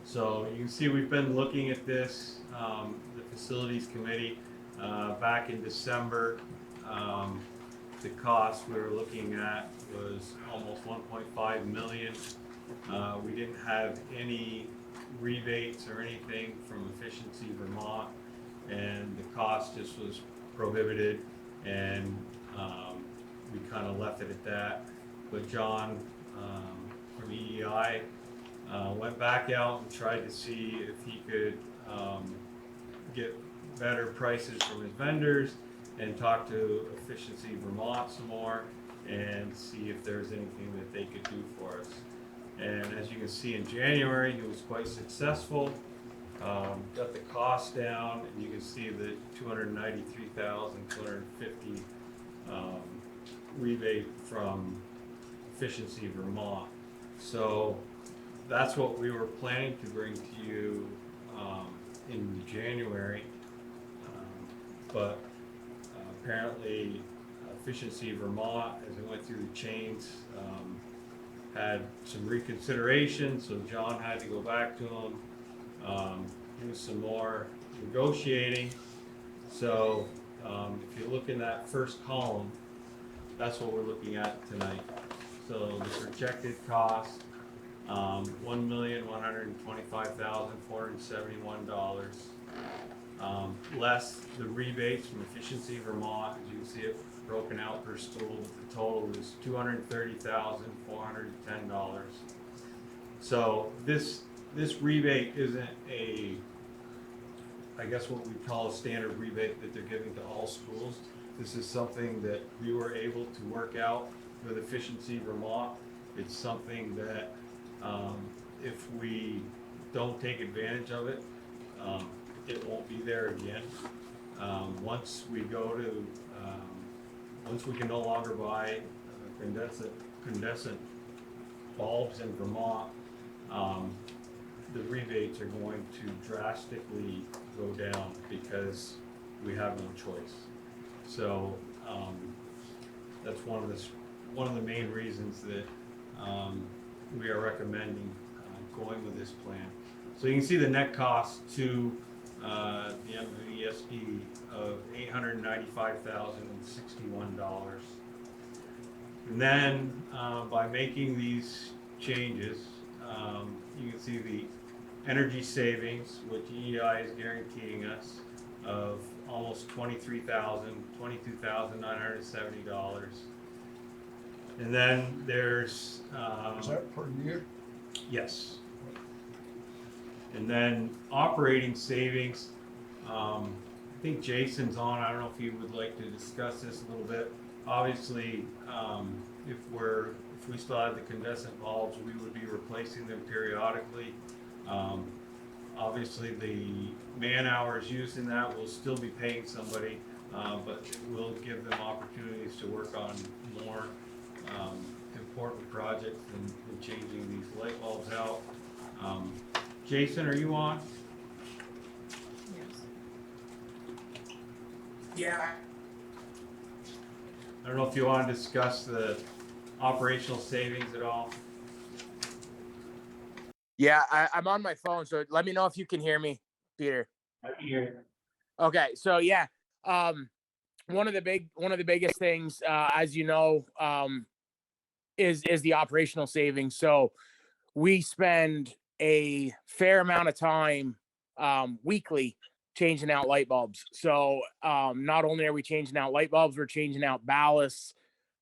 So you can see we've been looking at this, the Facilities Committee, back in December. The cost we were looking at was almost 1.5 million. We didn't have any rebates or anything from Efficiency Vermont, and the cost just was prohibited, and we kind of left it at that. But John from EEI went back out and tried to see if he could get better prices from his vendors and talk to Efficiency Vermont some more and see if there's anything that they could do for us. And as you can see, in January, he was quite successful. Got the cost down, and you can see the $293,250 rebate from Efficiency Vermont. So that's what we were planning to bring to you in January, but apparently Efficiency Vermont, as it went through the chains, had some reconsideration, so John had to go back to him, do some more negotiating. So if you look in that first column, that's what we're looking at tonight. So the projected cost, $1,125,471. Less the rebates from Efficiency Vermont, as you can see it broken out per school, the total is $230,410. So this rebate isn't I guess what we call a standard rebate that they're giving to all schools. This is something that we were able to work out with Efficiency Vermont. It's something that if we don't take advantage of it, it won't be there again. Once we can no longer buy condensate bulbs in Vermont, the rebates are going to drastically go down because we have no choice. So that's one of the main reasons that we are recommending going with this plan. So you can see the net cost to the MVSD of $895,061. And then by making these changes, you can see the energy savings, which EEI is guaranteeing us, of almost $22,970. And then there's Is that per year? yes. And then operating savings, I think Jason's on. I don't know if he would like to discuss this a little bit. Obviously, if we still have the condensate bulbs, we would be replacing them periodically. Obviously, the man hours used in that will still be paying somebody, but it will give them opportunities to work on more important projects than changing these light bulbs out. Jason, are you on? Yeah. I don't know if you want to discuss the operational savings at all. Yeah, I'm on my phone, so let me know if you can hear me, Peter. I can hear you. Okay, so yeah, one of the biggest things, as you know, is the operational savings. So we spend a fair amount of time weekly changing out light bulbs. So not only are we changing out light bulbs, we're changing out ballasts.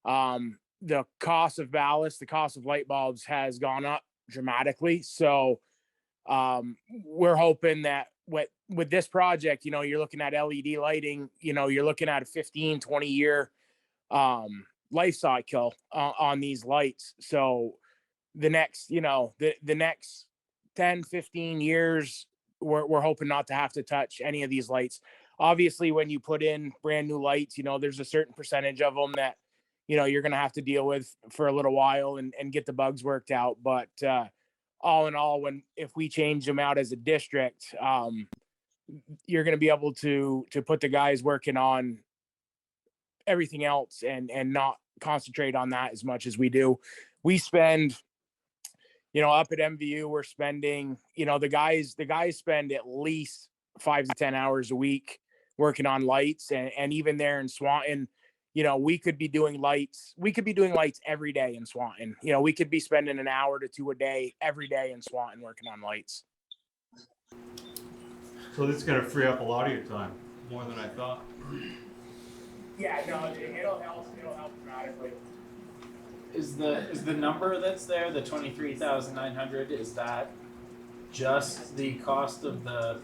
The cost of ballast, the cost of light bulbs has gone up dramatically. So we're hoping that with this project, you're looking at LED lighting, you're looking at a 15-20 year life cycle on these lights. So the next, the next 10-15 years, we're hoping not to have to touch any of these lights. Obviously, when you put in brand new lights, there's a certain percentage of them that you're going to have to deal with for a little while and get the bugs worked out. But all in all, if we change them out as a district, you're going to be able to put the guys working on everything else and not concentrate on that as much as we do. We spend, up at MVU, we're spending, the guys spend at least 5 to 10 hours a week working on lights, and even there in Swanton, we could be doing lights. We could be doing lights every day in Swanton. We could be spending an hour to 2 a day every day in Swanton working on lights. So this is going to free up a lot of your time, more than I thought. Yeah, no, it'll help dramatically. Is the number that's there, the 23,900, is that just the cost of the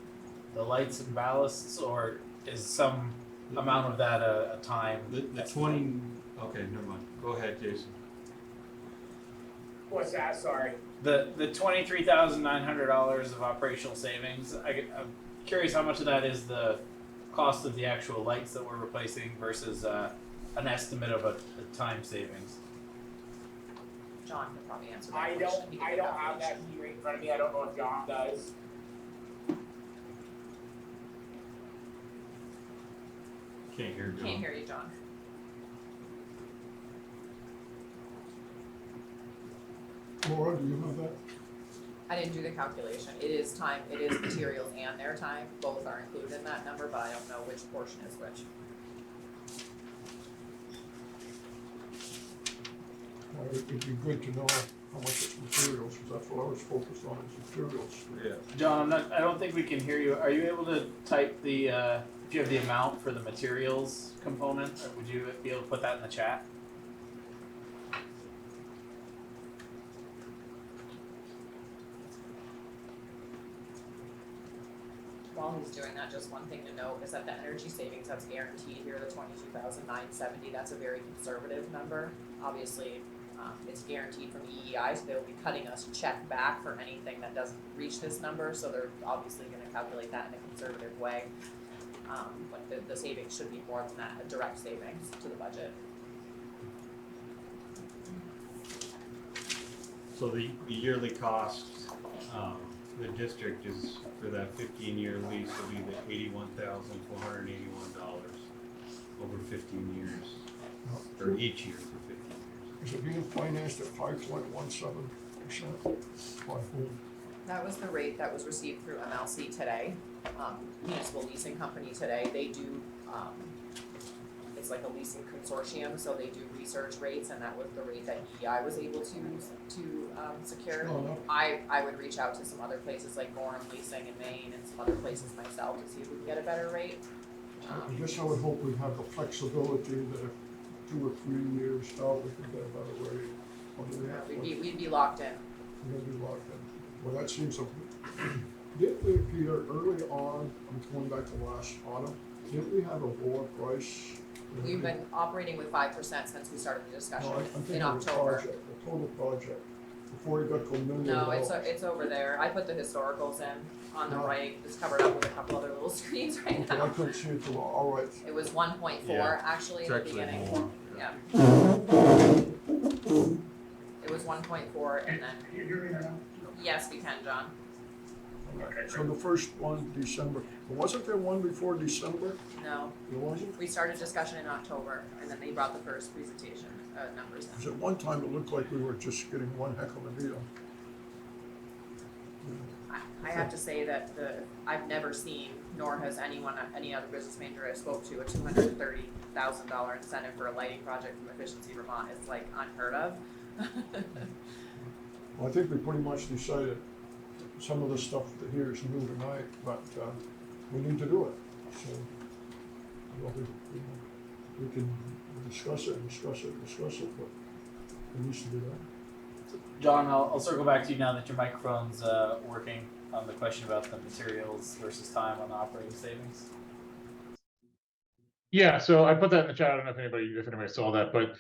lights and ballasts, or is some amount of that a time? The 20. Okay, never mind. Go ahead, Jason. What's that? Sorry. The $23,900 of operational savings. I'm curious how much of that is the cost of the actual lights that we're replacing versus an estimate of a time savings. John could probably answer that I question. don't have that sheet right in front of me. I don't know if John does. Can't hear John. Can't hear you, John. Laura, do you have that? I didn't do the calculation. It is materials and their time. Both are included in that number, but I don't know which portion is which. It'd be good to know how much it's materials, because that's what I was focused on, is materials. Yeah. John, I don't think we can hear you. Are you able to type the, if you have the amount for the materials component, or would you be able to put that in the chat? While he's doing that, just one thing to note is that the energy savings that's guaranteed here, the 22,970, that's a very conservative number. Obviously, it's guaranteed from EEI, so they'll be cutting us a check back for anything that doesn't reach this number, so they're obviously gonna calculate that in a conservative way. But the savings should be more than that, a direct savings to the budget. So the yearly cost, the district is, for that 15-year lease, will be the $81,481 over 15 years, or each year for 15 years. Is it being financed at 5.17%? That was the rate that was received through MLC today, municipal leasing company today. They do, it's like a leasing consortium, so they do research rates, and that was the rate that EEI was able to secure. I would reach out to some other places like Gorham Leasing in Maine and some other places myself to see if we can get a better rate. I guess I would hope we have the flexibility that if 2 or 3 years out, we could get a better rate. We'd be locked in. We'd be locked in. Well, that seems something. Didn't we, Peter, early on, I'm going back to last autumn, didn't we have a lower price? We've been operating with 5% since we started the discussion No, I'm thinking in of the October. project, the total project, before you got to $1 million. No, it's over there. I put the historicals in on the No. right, it's covered up with a couple other little screens right Okay, I now. couldn't see it till, all right. It was 1.4 Yeah. actually in It's the actually beginning. more. Yeah. It was 1.4 and then, Can you hear me now? yes, we can, John. Okay, so the first one, December, wasn't there one before December? No, There wasn't? we started discussion in October and then they brought the first presentation, numbers in. Because at one time it looked like we were just getting one heck of a deal. I have to say that I've never seen, nor has anyone, any other business manager I spoke to, a $230,000 incentive for a lighting project from Efficiency Vermont. It's like unheard of. Well, I think we pretty much decided some of the stuff that here is new tonight, but we need to do it. So, well, we can discuss it, but it needs to be done. John, I'll circle back to you now that your microphone's working on the question about the materials versus time on the operating savings. Yeah, so I put that in the chat. I don't know if anybody saw that, but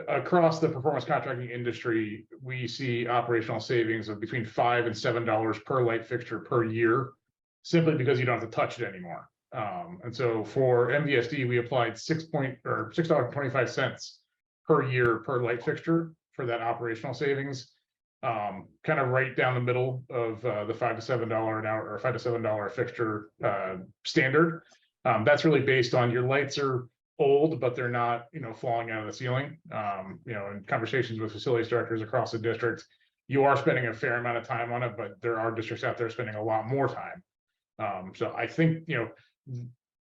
across the performance contracting industry, we see operational savings of between $5 and $7 per light fixture per year, simply because you don't have to touch it anymore. And so for MVSD, we applied $6.25 per year per light fixture for that operational savings, kind of right down the middle of the $5 to $7 an hour or $5 to $7 fixture standard. That's really based on your lights are old, but they're not, falling out of the ceiling. In conversations with facilities directors across the district, you are spending a fair amount of time on it, but there are districts out there spending a lot more time. So I think,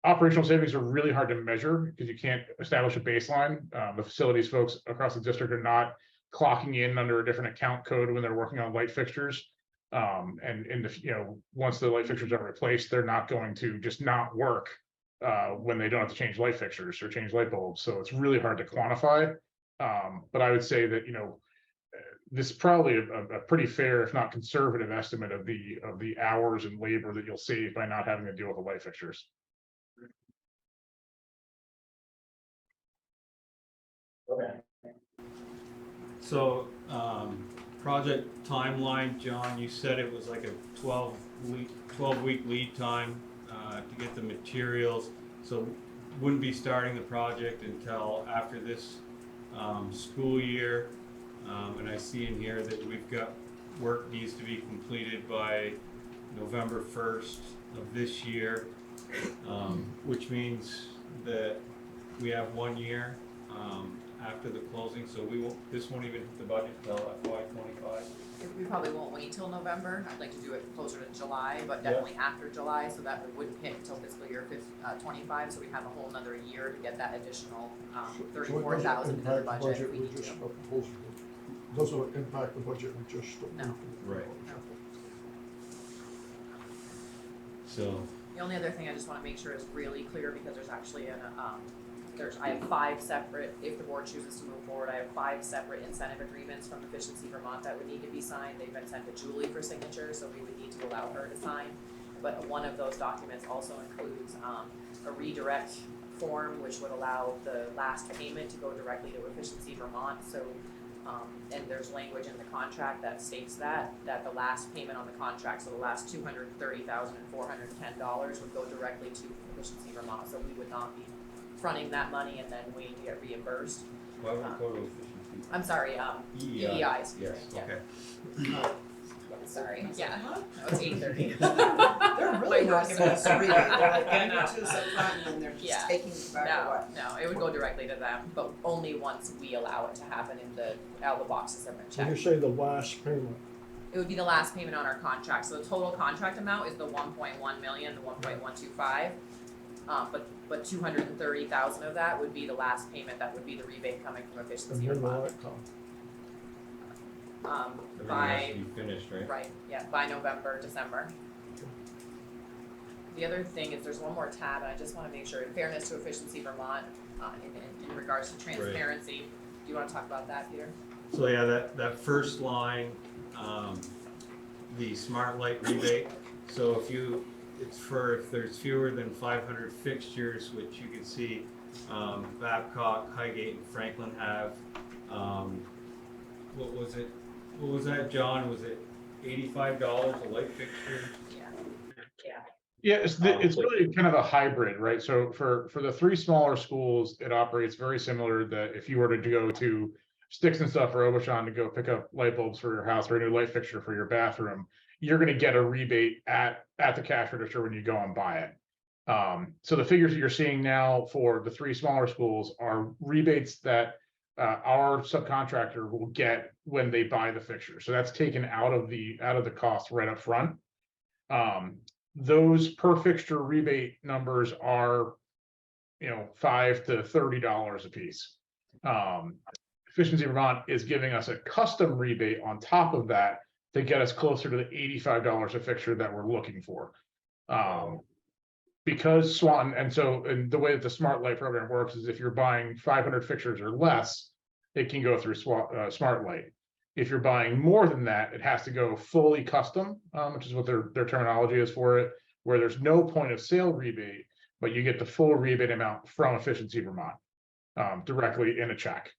operational savings are really hard to measure because you can't establish a baseline. The facilities folks across the district are not clocking in under a different account code when they're working on light fixtures. And in the, once the light fixtures are replaced, they're not going to just not work when they don't have to change light fixtures or change light bulbs. So it's really hard to quantify. But I would say that, this is probably a pretty fair, if not conservative estimate of the hours and labor that you'll save by not having to deal with the light fixtures. Okay. So, project timeline, John, you said it was like a 12-week lead time to get the materials. So wouldn't be starting the project until after this school year. And I see in here that we've got work needs to be completed by November 1st of this year, which means that we have 1 year after the closing, so this won't even hit the budget until FY25. We probably won't wait till November. I'd like to do it closer to July, but definitely after July, so that it wouldn't hit until fiscal year 25, so we have a whole nother year to get that additional, So it 34,000 into the budget if we need to. Doesn't impact the budget we just. No. Right. So, The only other thing I just wanna make sure is really clear, because there's actually I have 5 separate, if the board chooses to move forward, I have 5 separate incentive agreements from Efficiency Vermont that would need to be signed. They've been sent to Julie for signature, so we would need to allow her to sign. But one of those documents also includes, a redirect form, which would allow the last payment to go directly to Efficiency Vermont, so, and there's language in the contract that states that the last payment on the contract, so the last $230,410 would go directly to Efficiency Vermont, so we would not be fronting that money and then waiting to get reimbursed. why would it go to efficiency? I'm sorry, EEIs. Yes, Yeah. okay. Sorry, yeah, no, it's 8:30. They're really Wait, not giving us a rebate, they're like giving No. it to us up front and then they're Yeah. just taking it back away. No, it would go directly to them, but only once we allow it to happen in all the boxes have been When you checked. say the last payment, It would be the last payment on our contract, so the total contract amount is the 1.1 million, the 1.125. But 230,000 of that would be the last payment, that would be the rebate coming from and Efficiency when will Vermont. that come? Everything has By, to be finished, right? right, yeah, by November, December. The other thing is there's one more tab, and I just wanna make sure, in fairness to Efficiency Vermont, in regards to transparency, do you wanna talk about that, Peter? So yeah, that first line, the smart light rebate, so if there's fewer than 500 fixtures, which you can see, Babcock, Highgate, and Franklin have, what was that, John, was it $85 a light fixture? Yeah, it's really kind of a hybrid, right? So for the 3 smaller schools, it operates very similar that if you were to go to Sticks and Stuff or Obashan to go pick up light bulbs for your house or a new light fixture for your bathroom, you're gonna get a rebate at the cash register when you go and buy it. So the figures that you're seeing now for the 3 smaller schools are rebates that our subcontractor will get when they buy the fixture. So that's taken out of the cost right up front. Those per fixture rebate numbers are, $5 to $30 a piece. Efficiency Vermont is giving us a custom rebate on top of that to get us closer to the $85 a fixture that we're looking for. Because Swanton, and the way that the Smart Light program works is if you're buying 500 fixtures or less, it can go through Smart Light. If you're buying more than that, it has to go fully custom, which is what their terminology is for it, where there's no point of sale rebate, but you get the full rebate amount from Efficiency Vermont directly in a check.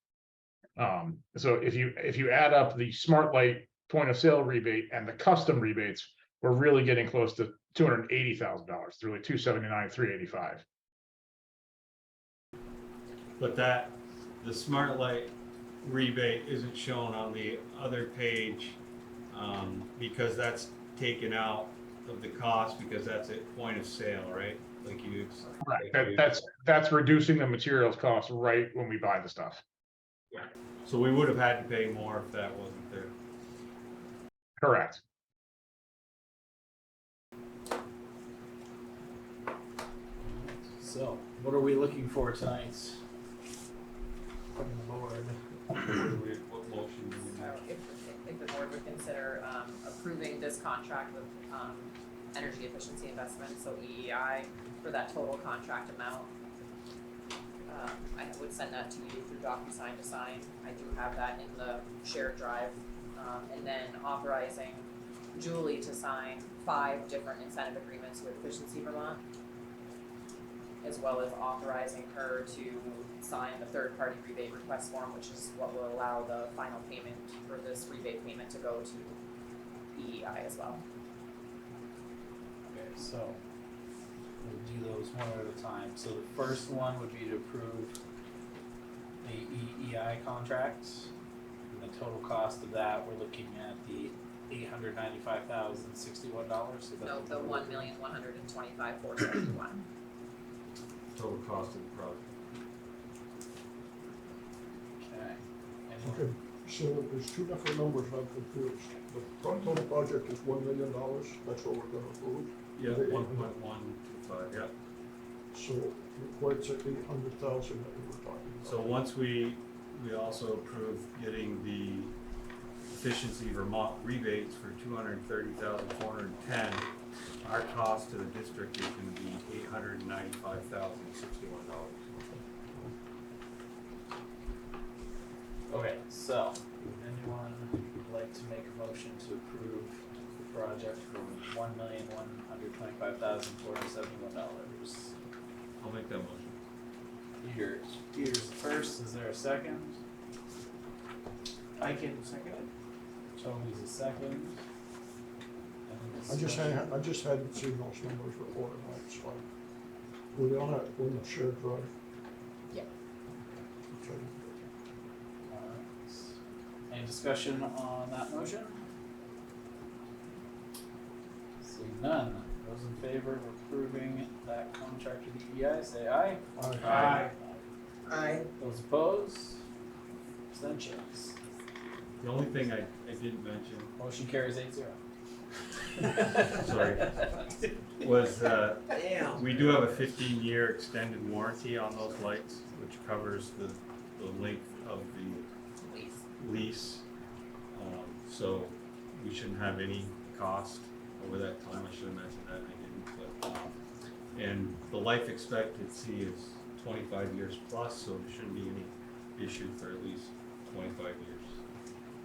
So if you add up the Smart Light point of sale rebate and the custom rebates, we're really getting close to $280,000, really $279,000, $385,000. But the smart light rebate isn't shown on the other page, because that's taken out of the cost, because that's at point of sale, right? Like you. Right, that's reducing the materials cost right when we buy the stuff. So we would have had to pay more if that wasn't there. Correct. So, what are we looking for tonight? From the board. What motion do we So if the board would consider approving this contract with Energy Efficiency Investments, so EEI, for that total contract amount. I would send that to you through DocuSign to sign. I do have that in the shared drive. And then authorizing Julie to sign 5 different incentive agreements with Efficiency Vermont, as well as authorizing her to sign the third-party rebate request form, which is what will allow the final payment for this rebate payment to go to EEI as well. Okay, so we'll do those one at a time. So the first one would be to approve the EEI contract. And the total cost of that, we're looking at the $895,061. No, the $1,125,471. Total cost of the project. Okay. Okay, so there's 2 different numbers I'm confused. The total project is $1 million, that's what we're gonna approve. Yeah, The 1.125, yeah. So it equates at 800,000 that we were talking about. So once we also approve getting the Efficiency Vermont rebates for $230,410, our cost to the district is going to be $895,061. Okay, so, would anyone like to make a motion to approve the project for $1,125,471? I'll make that motion. Peter's first, is there a second? I can second it. Toby's a second. Any I just discussion? hadn't seen those numbers before tonight, so. Were they on that, on the shared drive? Yeah. Okay. Alright. Any discussion on that motion? Seeing none, those in favor of approving that contract with EEI, say aye. Aye. Aye. Those opposed? Abstentions? The only thing I didn't mention Motion carries 8-0. Sorry. was Damn. we do have a 15-year extended warranty on those lights, which covers the length of the lease. So we shouldn't have any cost over that time. I should have mentioned that, and I didn't. But, and the life expectancy is 25 years plus, so there shouldn't be any issue for at least 25 years.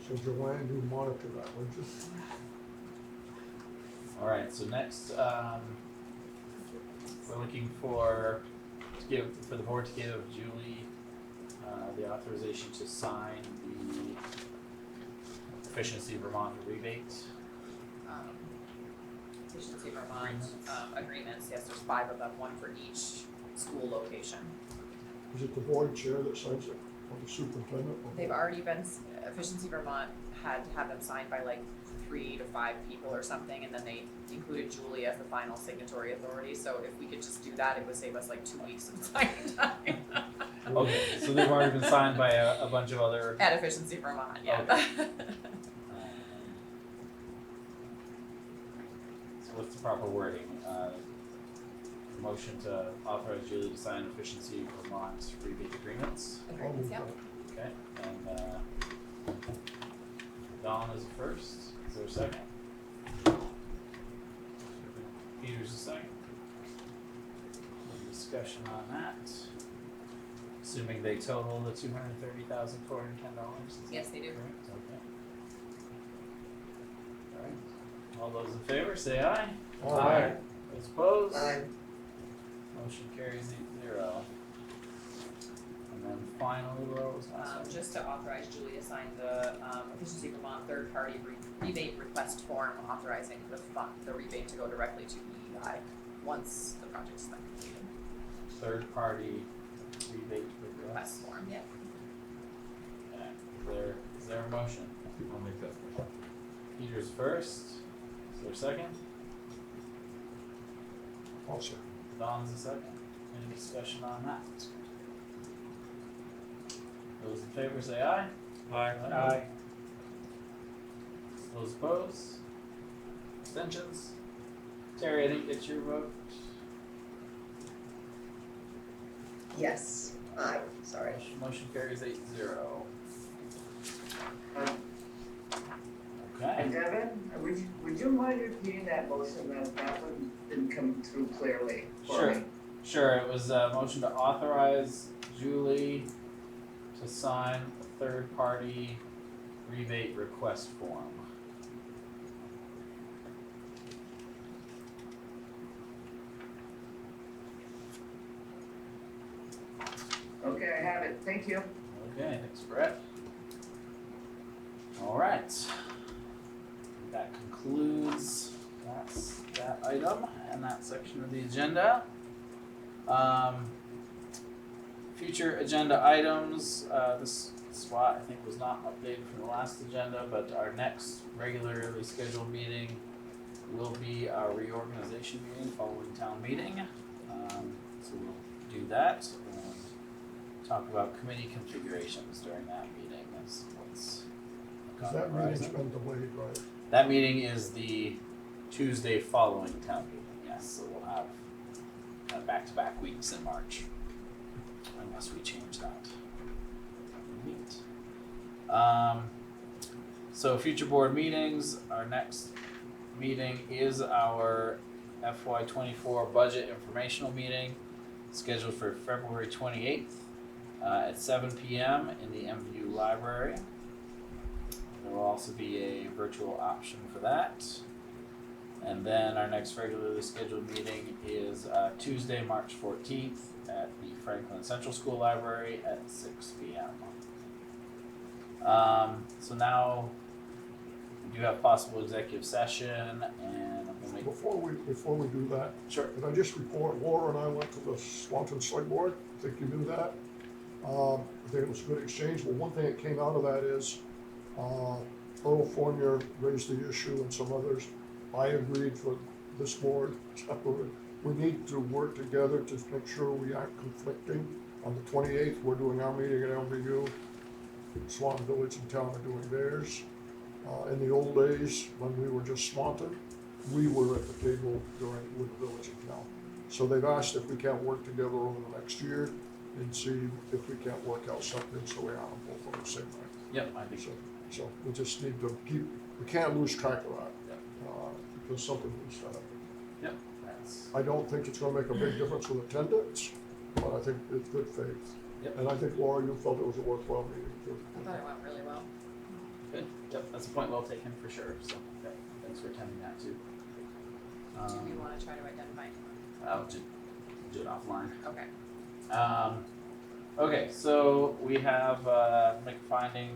So Joanne, you monitor that, would you? Alright, so next, we're looking for the board to give Julie, the authorization to sign the Efficiency Vermont rebate. Efficiency Vermont, agreements, yes, there's 5 of them, one for each school location. Is it the board chair that signs it, or the superintendent? or They've both? already been, Efficiency Vermont had to have them signed by like 3 to 5 people or something, and then they included Julie as the final signatory authority, so if we could just do that, it would save us like 2 weeks of signing time. Okay, so they've already been signed by a bunch of other. At Efficiency Vermont, yeah. Okay. So what's the proper wording? Motion to authorize Julie to sign Efficiency Vermont rebate agreements. I'll move Yep. that. Okay, and Don is the first. Is there a second? Peter's the second. Any discussion on that? Assuming they total the $230,410. Yes, they do. Correct, okay. Alright, all those in favor, say aye. Aye. Those opposed? Aye. Motion carries 8-0. And then finally, what was last one? Just to authorize Julie to sign the Efficiency Vermont third-party rebate request form authorizing the rebate to go directly to EEI once the project's been completed. Third-party rebate Request form, yeah. Okay, is there a motion? I'll make that motion. Peter's first, is there a second? Also, Don's a second. Any discussion on that? Those in favor say aye. Aye. Those opposed? Abstentions? Terry, I didn't get your vote. Yes. Aye. Sorry. Motion carries 8-0. Okay. Devin, would you mind repeating that motion, that one didn't come through clearly for me? Sure, it was a motion to authorize Julie to sign a third-party rebate request form. Okay, I have it, thank you. Okay, thanks, Brett. All right. That concludes that item and that section of the agenda. Future agenda items, this spot I think was not updated from the last agenda, but our next regularly scheduled meeting will be our reorganization meeting following town meeting. So we'll do that and talk about committee configurations during that meeting. That's what's because that meeting's been delayed, right? That meeting is the Tuesday following town meeting, yes, so we'll have back-to-back weeks in March, unless we change that. Neat. So future board meetings, our next meeting is our FY24 budget informational meeting, scheduled for February 28th at 7 p.m. in the MVU library. There will also be a virtual option for that. And then our next regularly scheduled meeting is Tuesday, March 14th at the Franklin Central School Library at 6 p.m. So now we do have possible executive session, and I'm gonna make. Before we do that, Sure. could I just report, Laura and I went to the Swanton Select Board, I think you knew that. I think it was a good exchange, but one thing that came out of that is, Earl Fournier raised the issue and some others. I agreed for this board, we need to work together to make sure we aren't conflicting. On the 28th, we're doing our meeting at MVU. Swanton Village and Town are doing theirs. In the old days, when we were just Swanton, we were at the table with the Village and Town. So they've asked if we can't work together over the next year and see if we can't work out something so we are both on the same night. Yep, I think so. So we just need to we can't lose track of that, because something needs to happen. Yep, that's. I don't think it's gonna make a big difference with attendance, but I think it's good faith. Yep. And I think, Laura, you felt it was a worthwhile meeting too. I thought it went really well. Good. Yep, that's a point well taken for sure. So, yep, thanks for attending that too. Do we wanna try to identify? I'll do it offline. Okay. Okay, so we have make a finding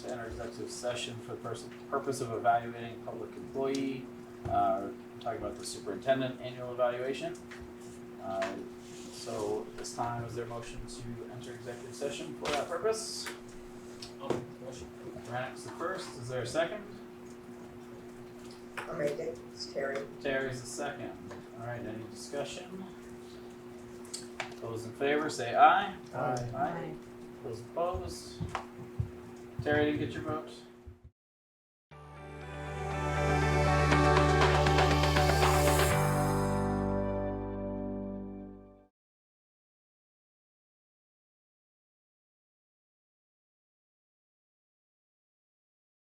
to enter executive session for the purpose of evaluating a public employee. Talking about the superintendent annual evaluation. So this time, is there a motion to enter executive session for that purpose? Motion. Rennick's the first. Is there a second? I'll make it, it's Terry. Terry's the second. All right, any discussion? Those in favor say aye. Aye. Aye. Those opposed? Terry, didn't get your vote?